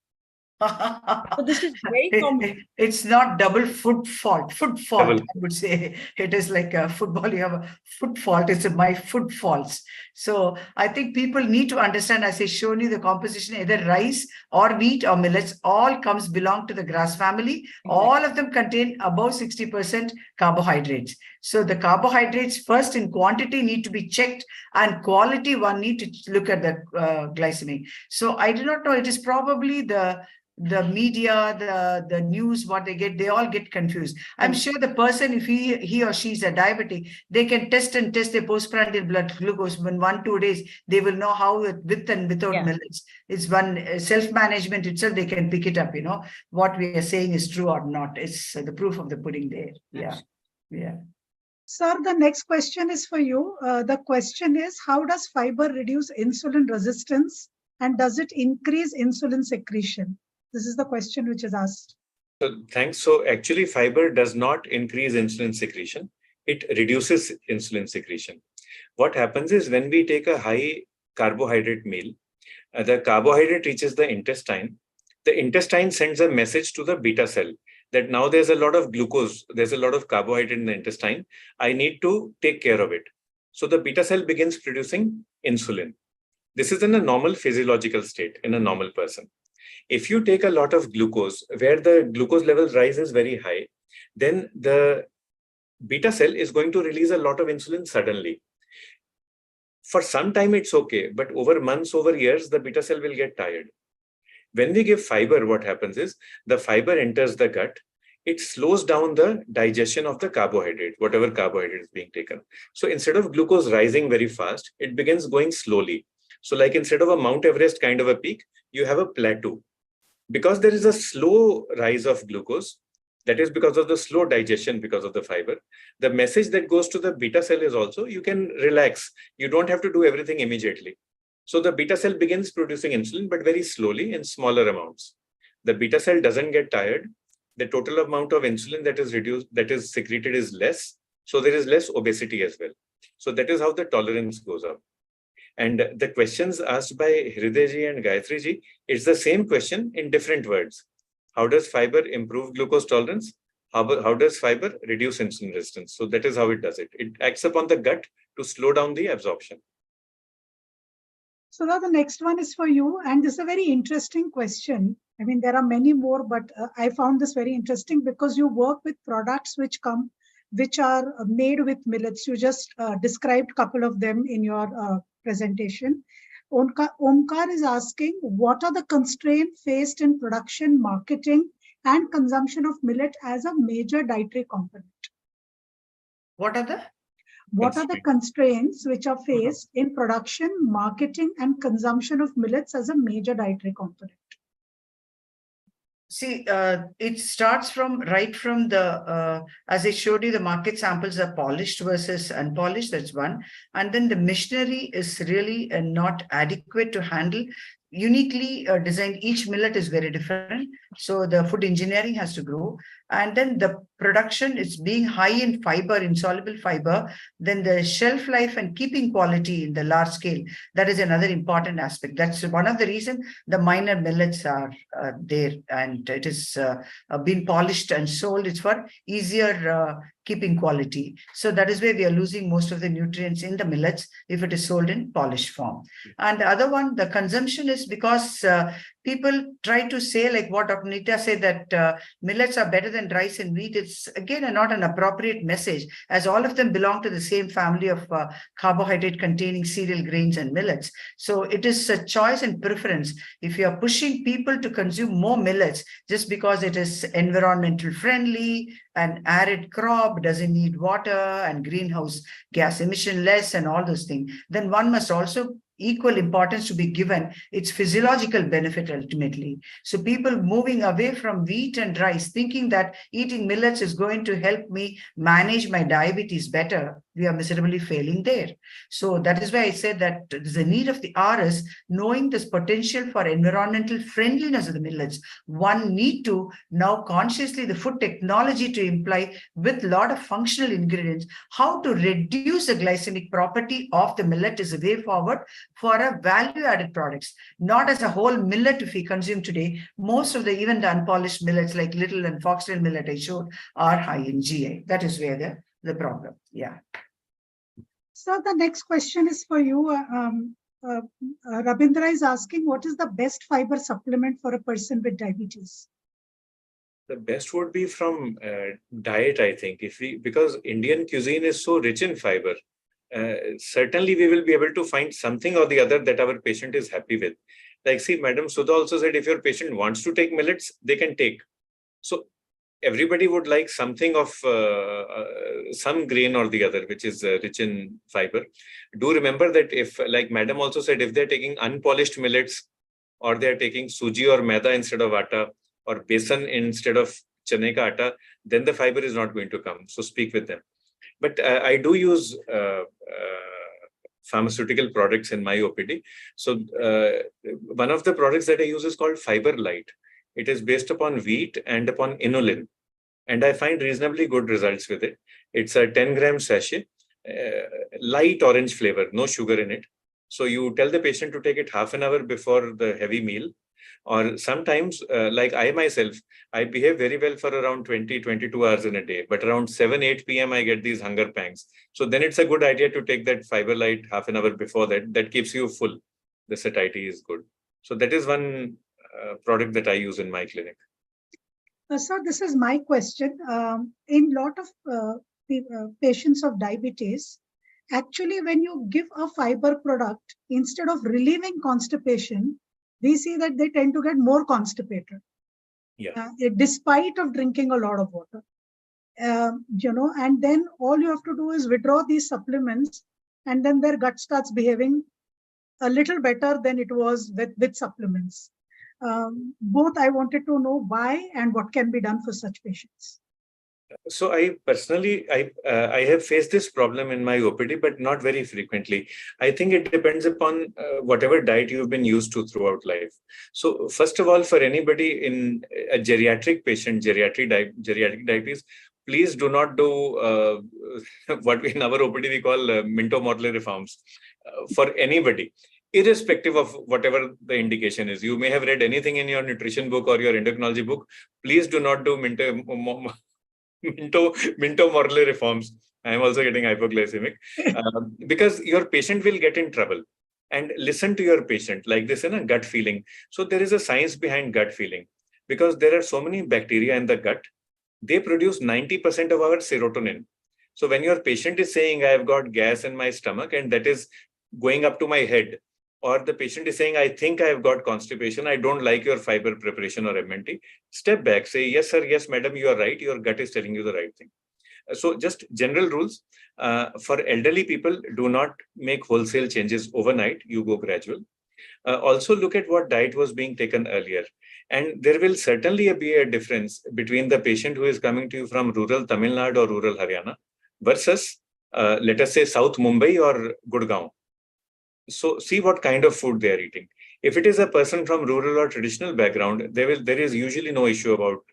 So this is very common. It's not double food fault. Food fault, I would say. It is like a football. You have a food fault. It's my food faults. So I think people need to understand, as I shown you, the composition, either rice or wheat or millets, all belong to the grass family. Exactly. All of them contain above 60% carbohydrates. So the carbohydrates first in quantity need to be checked, and quality one need to look at the glycemic. So I do not know. It is probably the the media, the news, what they get, they all get confused. I'm sure the person, if he or she is a diabetic, they can test their postprandial blood glucose in 1-2 days. They will know how with and without millets. It's one self-management itself. They can pick it up. What we are saying is true or not. It's the proof of the pudding there. Yeah. Sir, the next question is for you. The question is, how does fiber reduce insulin resistance and does it increase insulin secretion? This is the question which is asked. So thanks. So actually, fiber does not increase insulin secretion. It reduces insulin secretion. What happens is when we take a high carbohydrate meal, the carbohydrate reaches the intestine. The intestine sends a message to the beta cell that now there's a lot of glucose, there's a lot of carbohydrate in the intestine. I need to take care of it. So the beta cell begins producing insulin. This is in a normal physiological state in a normal person. If you take a lot of glucose, where the glucose level rises very high, then the beta cell is going to release a lot of insulin suddenly. For some time, it's okay, but over months, over years, the beta cell will get tired. When we give fiber, what happens is the fiber enters the gut. It slows down the digestion of the carbohydrate, whatever carbohydrate is being taken. So instead of glucose rising very fast, it begins going slowly. So like instead of a Mount Everest kind of a peak, you have a plateau. Because there is a slow rise of glucose, that is because of the slow digestion because of the fiber. The message that goes to the beta cell is also, you can relax. You don't have to do everything immediately. So the beta cell begins producing insulin, but very slowly in smaller amounts. The beta cell doesn't get tired. The total amount of insulin that is reduced, that is secreted is less. So there is less obesity as well. So that is how the tolerance goes up. And the questions asked by Hriday and Gayatri, it's the same question in different words. How does fiber improve glucose tolerance? How does fiber reduce insulin resistance? So that is how it does it. It acts upon the gut to slow down the absorption. So now the next one is for you. And this is a very interesting question. I mean, there are many more, but I found this very interesting because you work with products which are made with millets. You just described a couple of them in your presentation. Omkar is asking, what are the constraints faced in production, marketing, and consumption of millet as a major dietary component? What are the constraints which are faced in production, marketing, and consumption of millets as a major dietary component? See, it starts right from the, as I showed you, the market samples are polished versus unpolished, that's one. And then the machinery is really not adequate to handle. Uniquely designed, each millet is very different. So the food engineering has to grow. And then the production is being high in fiber, insoluble fiber, then the shelf life and keeping quality in the large scale. That is another important aspect. That's one of the reasons the minor millets are there, and it is been polished and sold. It's for easier keeping quality. So that is where we are losing most of the nutrients in the millets if it is sold in polished form. And the other one, the consumption is because people try to say, like what Dr. Nitya said, that millets are better than rice and wheat. It's again not an appropriate message, as all of them belong to the same family of carbohydrate containing cereal grains and millets. So it is a choice and preference. If you are pushing people to consume more millets just because it is environmental friendly, an arid crop, doesn't need water, and greenhouse gas emission less, and all those things, then one must also equal importance to be given its physiological benefit ultimately. So people moving away from wheat and rice, thinking that eating millets is going to help me manage my diabetes better, we are miserably failing there. So that is why I said that there's a need of the hour is knowing this potential for environmental friendliness of the millets. One need to now consciously the food technology to imply with a lot of functional ingredients, how to reduce the glycemic property of the millet is a way forward for a value-added products, not as a whole millet. If we consume today, most of the even the unpolished millets like little and foxtail millet I showed are high in GI. That is where the problem. Yeah. So the next question is for you. Rabindra is asking, what is the best fiber supplement for a person with diabetes? The best would be from diet, I think, because Indian cuisine is so rich in fiber. certainly we will be able to find something or the other that our patient is happy with. Like, see, Madam Sudha also said, if your patient wants to take millets, they can take. So everybody would like something of some grain or the other, which is rich in fiber. Do remember that if, like Madam also said, if they're taking unpolished millets, or they're taking suji or maida instead of atta, or besan instead of chane ka atta, then the fiber is not going to come. So speak with them. But I do use pharmaceutical products in my OPD. So one of the products that I use is called Fiber Light. It is based upon wheat and upon inulin. And I find reasonably good results with it. It's a 10-gram sachet, light orange flavor, no sugar in it. So you tell the patient to take it half an hour before the heavy meal. Or sometimes, like I myself, I behave very well for around 20-22 hours in a day. But around 7-8 p.m., I get these hunger pangs. So then it's a good idea to take that Fiber Light half an hour before that. That keeps you full. The satiety is good. So that is one product that I use in my clinic. So this is my question. In lot of patients of diabetes, actually, when you give a fiber product, instead of relieving constipation, we see that they tend to get more constipated. Yeah. Despite of drinking a lot of water. And then all you have to do is withdraw these supplements, and then their gut starts behaving a little better than it was with supplements. Both I wanted to know why and what can be done for such patients. So I personally, I have faced this problem in my OPD, but not very frequently. I think it depends upon whatever diet you've been used to throughout life. So first of all, for anybody in a geriatric patient, geriatric diabetes, please do not do what in our OPD we call Minto Morley reforms for anybody, irrespective of whatever the indication is. You may have read anything in your nutrition book or your endocrinology book. Please do not do Minto Morley reforms. I am also getting hypoglycemic because your patient will get in trouble. And listen to your patient like this in a gut feeling. So there is a science behind gut feeling, because there are so many bacteria in the gut. They produce 90% of our serotonin. So when your patient is saying, I have got gas in my stomach and that is going up to my head, or the patient is saying, I think I have got constipation, I don't like your fiber preparation or MNT, step back, say, yes, sir, yes, madam, you are right. Your gut is telling you the right thing. So just general rules for elderly people, do not make wholesale changes overnight. You go gradual. Also look at what diet was being taken earlier. And there will certainly be a difference between the patient who is coming to you from rural Tamil Nadu or rural Haryana versus, let us say, South Mumbai or Gurgaon. So see what kind of food they are eating. If it is a person from rural or traditional background, there is usually no issue about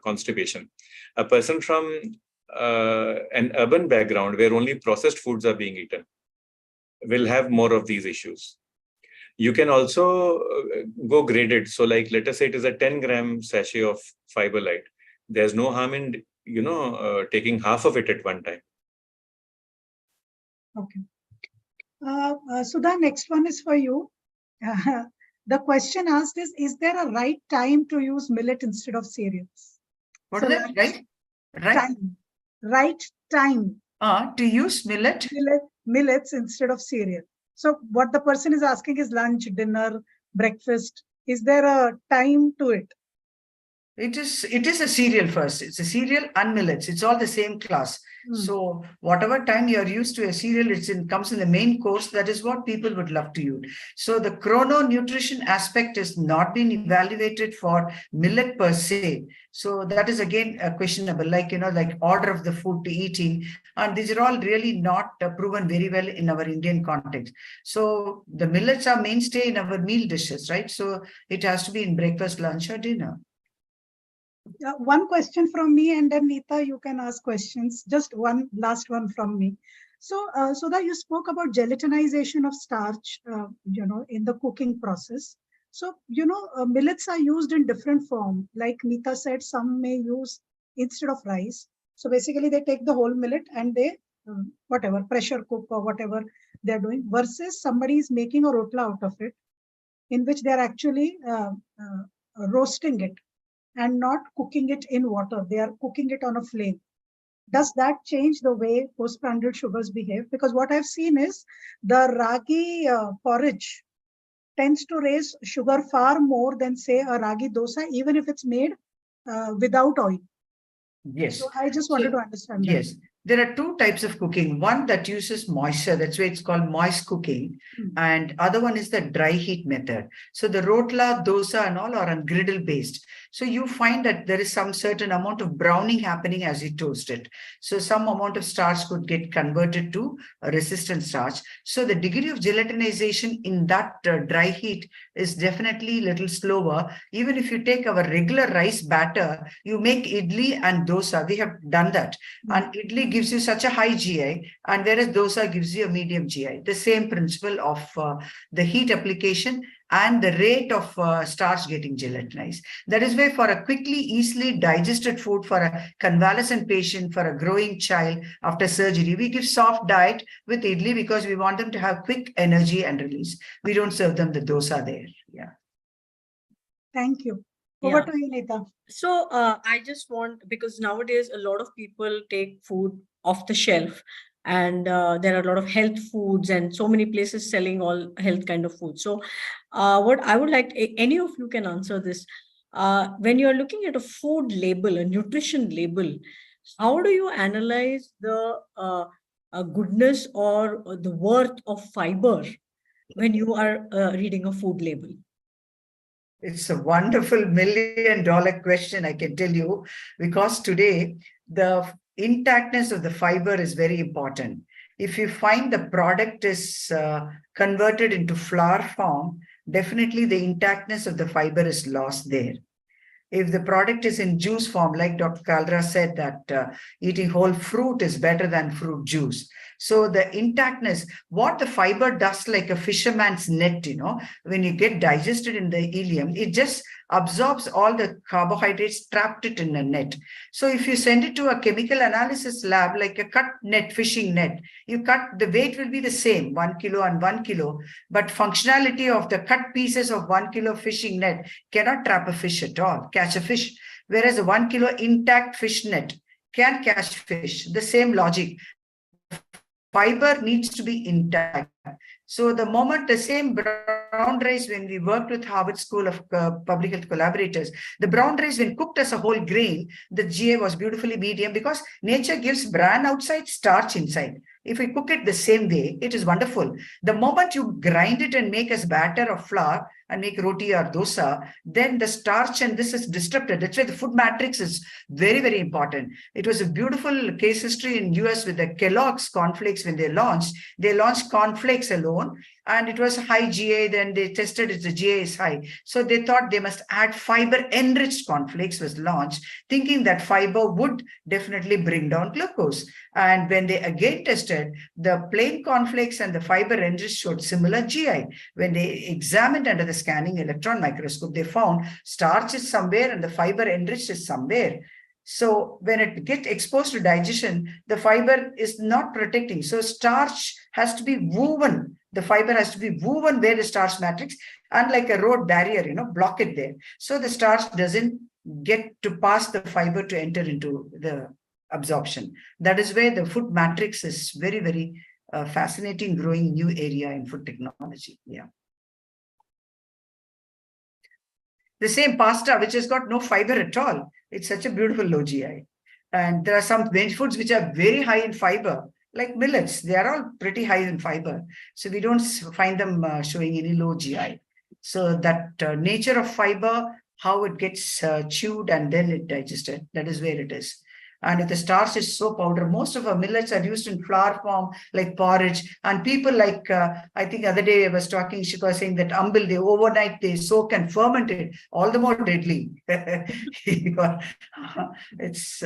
constipation. A person from an urban background where only processed foods are being eaten will have more of these issues. You can also go graded. So like, let us say it is a 10-gram sachet of Fiber Light. There's no harm in, taking half of it at one time. Okay. Sudha, next one is for you. The question asked is there a right time to use millet instead of cereals? What is that? Right? Right time. To use Millets instead of cereal. So what the person is asking is lunch, dinner, breakfast. Is there a time to it? It is a cereal first. It's a cereal and millets. It's all the same class. So whatever time you're used to a cereal, comes in the main course. That is what people would love to use. So the chrononutrition aspect is not been evaluated for millet per se. So that is again questionable, like order of the food to eating. And these are all really not proven very well in our Indian context. So the millets are mainstay in our meal dishes, right? So it has to be in breakfast, lunch, or dinner. One question from me, and then Neeta, you can ask questions. Just one last one from me. So, Sudha, you spoke about gelatinization of starch, in the cooking process. So, millets are used in different form. Like Neeta said, some may use instead of rice. So basically, they take the whole millet and they, whatever, pressure cook or whatever they're doing, versus somebody is making a rotla out of it, in which they're actually roasting it and not cooking it in water. They are cooking it on a flame. does that change the way postprandial sugars behave? Because what I've seen is the ragi porridge tends to raise sugar far more than, say, a ragi dosa, even if it's made without oil. Yes. So I just So, wanted to understand that. yes. There are two types of cooking. One that uses moisture, that's why it's called moist cooking. And other one is the dry heat method. So the rotla, dosa and all are on griddle based. So you find that there is some certain amount of browning happening as you toast it. So some amount of starch could get converted to a resistant starch. So the degree of gelatinization in that dry heat is definitely a little slower. Even if you take our regular rice batter, you make idli and dosa. We have done that. And idli gives you such a high GI, and whereas dosa gives you a medium GI. The same principle of the heat application and the rate of starch getting gelatinized. That is why for a quickly, easily digested food for a convalescent patient, for a growing child after surgery, we give soft diet with idli because we want them to have quick energy and release. We don't serve them the dosa there. Yeah. Thank you. Over to you, Neeta. So I just want, because nowadays a lot of people take food off the shelf, and there are a lot of health foods and so many places selling all health kind of food. So what I would like, any of you can answer this. When you're looking at a food label, a nutrition label, how do you analyze the goodness or the worth of fiber when you are reading a food label? It's a wonderful $1 million question, I can tell you, because today the intactness of the fiber is very important. If you find the product is converted into flour form, definitely the intactness of the fiber is lost there. If the product is in juice form, like Dr. Kalra said, that eating whole fruit is better than fruit juice. So the intactness, what the fiber does like a fisherman's net, when you get digested in the ileum, it just absorbs all the carbohydrates, trapped it in a net. So if you send it to a chemical analysis lab, like a cut net, fishing net, you cut, the weight will be the same, 1 kilo and 1 kilo, but functionality of the cut pieces of 1 kilo fishing net cannot trap a fish at all, catch a fish. Whereas a 1 kilo intact fish net can catch fish. The same logic. Fiber needs to be intact. So the moment the same brown rice, when we worked with Harvard School of Public Health collaborators, the brown rice, when cooked as a whole grain, the GI was beautifully medium because nature gives bran outside, starch inside. If we cook it the same way, it is wonderful. The moment you grind it and make as batter of flour and make roti or dosa, then the starch and this is disrupted. That's why the food matrix is very, very important. It was a beautiful case history in US with the Kellogg's cornflakes. When they launched cornflakes alone, and it was high GA. Then they tested it, the GA is high. So they thought they must add fiber-enriched cornflakes was launched, thinking that fiber would definitely bring down glucose. And when they again tested, the plain cornflakes and the fiber-enriched showed similar GI. When they examined under the scanning electron microscope, they found starch is somewhere and the fiber-enriched is somewhere. So when it gets exposed to digestion, the fiber is not protecting. So starch has to be woven. The fiber has to be woven where the starch matrix, unlike a road barrier, block it there. So the starch doesn't get to pass the fiber to enter into the absorption. That is where the food matrix is very, very fascinating, growing new area in food technology. Yeah. The same pasta, which has got no fiber at all. It's such a beautiful low GI. And there are some veg foods which are very high in fiber, like millets. They are all pretty high in fiber. So we don't find them showing any low GI. So that nature of fiber, how it gets chewed and then it digested, that is where it is. And if the starch is so powder, most of our millets are used in flour form, like porridge. And people like, I think the other day I was talking, she was saying that umbil, they overnight, they soak and ferment it, all the more deadly. It's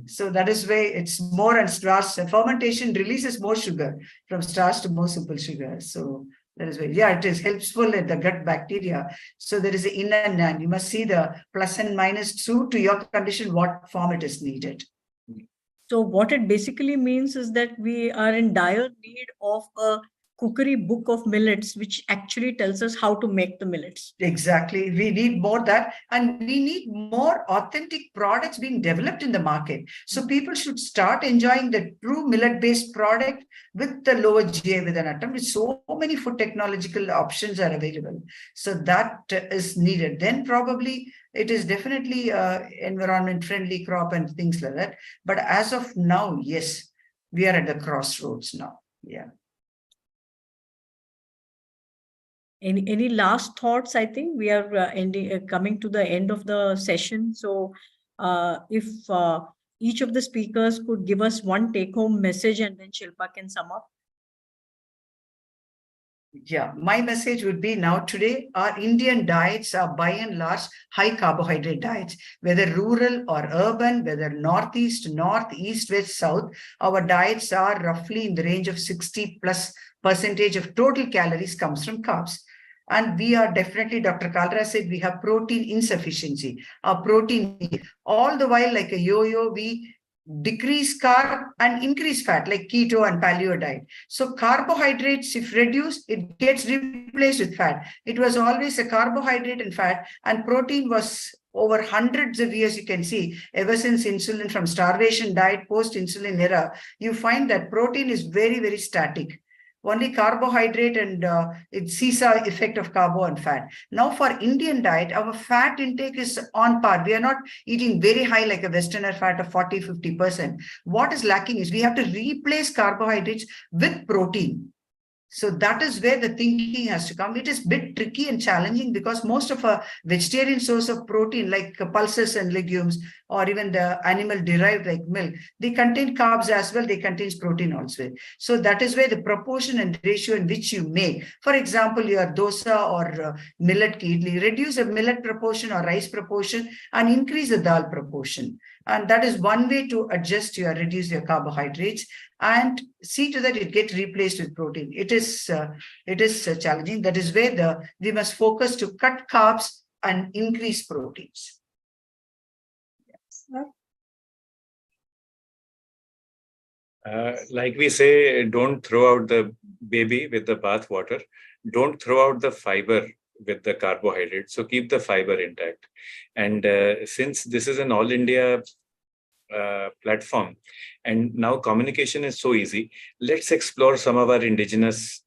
so that is why it's more, and starch fermentation releases more sugar from starch to more simple sugar. So that is why, yeah, it is helpful in the gut bacteria. So there is an in and out. You must see the plus and minus suit to your condition, what form it is needed. So what it basically means is that we are in dire need of a cookery book of millets, which actually tells us how to make the millets. Exactly. We need more that, and we need more authentic products being developed in the market. So people should start enjoying the true millet-based product with the lower GI with an atom. With so many food technological options are available. So that is needed. Then probably it is definitely environment-friendly crop and things like that. But as of now, yes, we are at the crossroads now. Yeah. Any last thoughts? I think we are coming to the end of the session. So if each of the speakers could give us one take-home message, and then Shilpa can sum up. Yeah, my message would be now today, our Indian diets are by and large high carbohydrate diets, whether rural or urban, whether northeast, northeast, west, south, our diets are roughly in the range of 60+% of total calories comes from carbs. And we are definitely, Dr. Kalra said, we have protein insufficiency, our protein, all the while like a yo-yo, we decrease carb and increase fat like keto and paleo diet. So carbohydrates, if reduced, it gets replaced with fat. It was always a carbohydrate and fat, and protein was over hundreds of years, you can see, ever since insulin, from starvation diet, post-insulin era, you find that protein is very, very static. Only carbohydrate and it's seesaw effect of carbo and fat. Now for Indian diet, our fat intake is on par. We are not eating very high like a Westerner fat of 40-50%. What is lacking is we have to replace carbohydrates with protein. So that is where the thinking has to come. It is a bit tricky and challenging because most of a vegetarian source of protein like pulses and legumes or even the animal derived like milk, they contain carbs as well, they contain protein also. So that is where the proportion and ratio in which you make, for example, your dosa or millet ki idli, reduce the millet proportion or rice proportion and increase the dal proportion. And that is one way to adjust reduce your carbohydrates and see to that it gets replaced with protein. It is challenging. That is where we must focus to cut carbs and increase proteins. Like we say, don't throw out the baby with the bath water. Don't throw out the fiber with the carbohydrate. So keep the fiber intact. And since this is an all India platform and now communication is so easy, let's explore some of our indigenous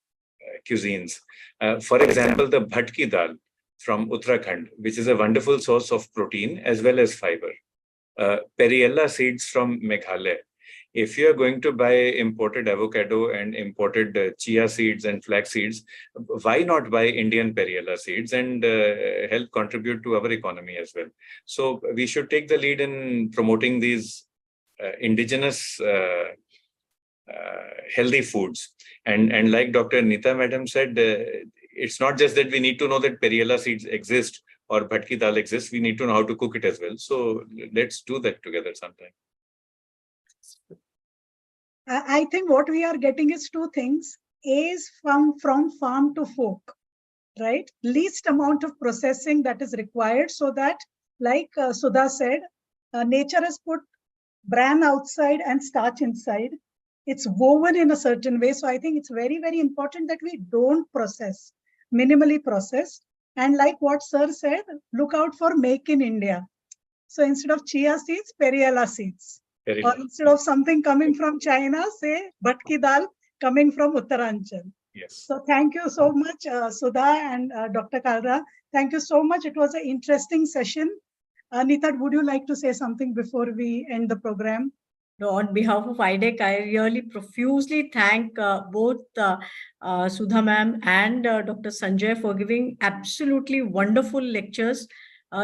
cuisines. For example, the bhatki dal from Uttarakhand, which is a wonderful source of protein as well as fiber. Periella seeds from Meghalaya. If you are going to buy imported avocado and imported chia seeds and flax seeds, why not buy Indian Periella seeds and help contribute to our economy as well? So we should take the lead in promoting these indigenous healthy foods. And like Dr. Neeta Madam said, it's not just that we need to know that Periella seeds exist or bhatki dal exists, we need to know how to cook it as well. So let's do that together sometime. I think what we are getting is two things. A is from farm to fork, right? Least amount of processing that is required so that, like Sudha said, nature has put bran outside and starch inside. It's woven in a certain way. So I think it's very, very important that we don't process, minimally process. And like what Sir said, look out for make in India. So instead of chia seeds, Periella seeds. Or instead of something coming from China, say bhatki dal coming from Uttaranchal. Yes. So thank you so much, Sudha and Dr. Kalra. Thank you so much. It was an interesting session. Neeta, would you like to say something before we end the program? No, on behalf of IDEC, I really profusely thank both Sudha ma'am and Dr. Sanjay for giving absolutely wonderful lectures.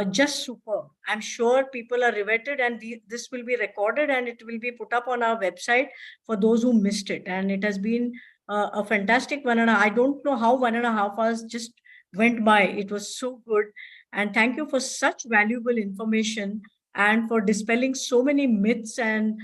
Just superb. I'm sure people are riveted, and this will be recorded and it will be put up on our website for those who missed it. And it has been a fantastic I don't know how 1.5 hours just went by. It was so good. And thank you for such valuable information and for dispelling so many myths and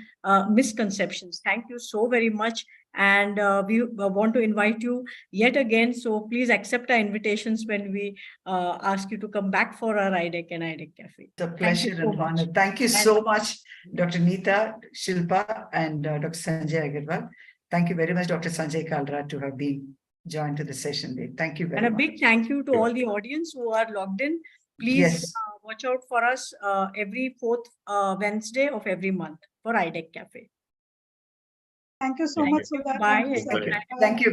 misconceptions. Thank you so very much. And we want to invite you yet again. So please accept our invitations when we ask you to come back for our IDEC and IDEC Cafe. It's a pleasure and honor. Thank you so much, Dr. Neeta, Shilpa, and Dr. Sanjay Agarwal. Thank you very much, Dr. Sanjay Kalra, to have been join to the session. Thank you very And a much. big thank you to all the audience who are logged in. Please Yes. watch out for us every fourth Wednesday of every month for IDEC Cafe. Thank you so Thank much, you. Sudha. Bye. Thank you, Bye. Sanjay. Thank you.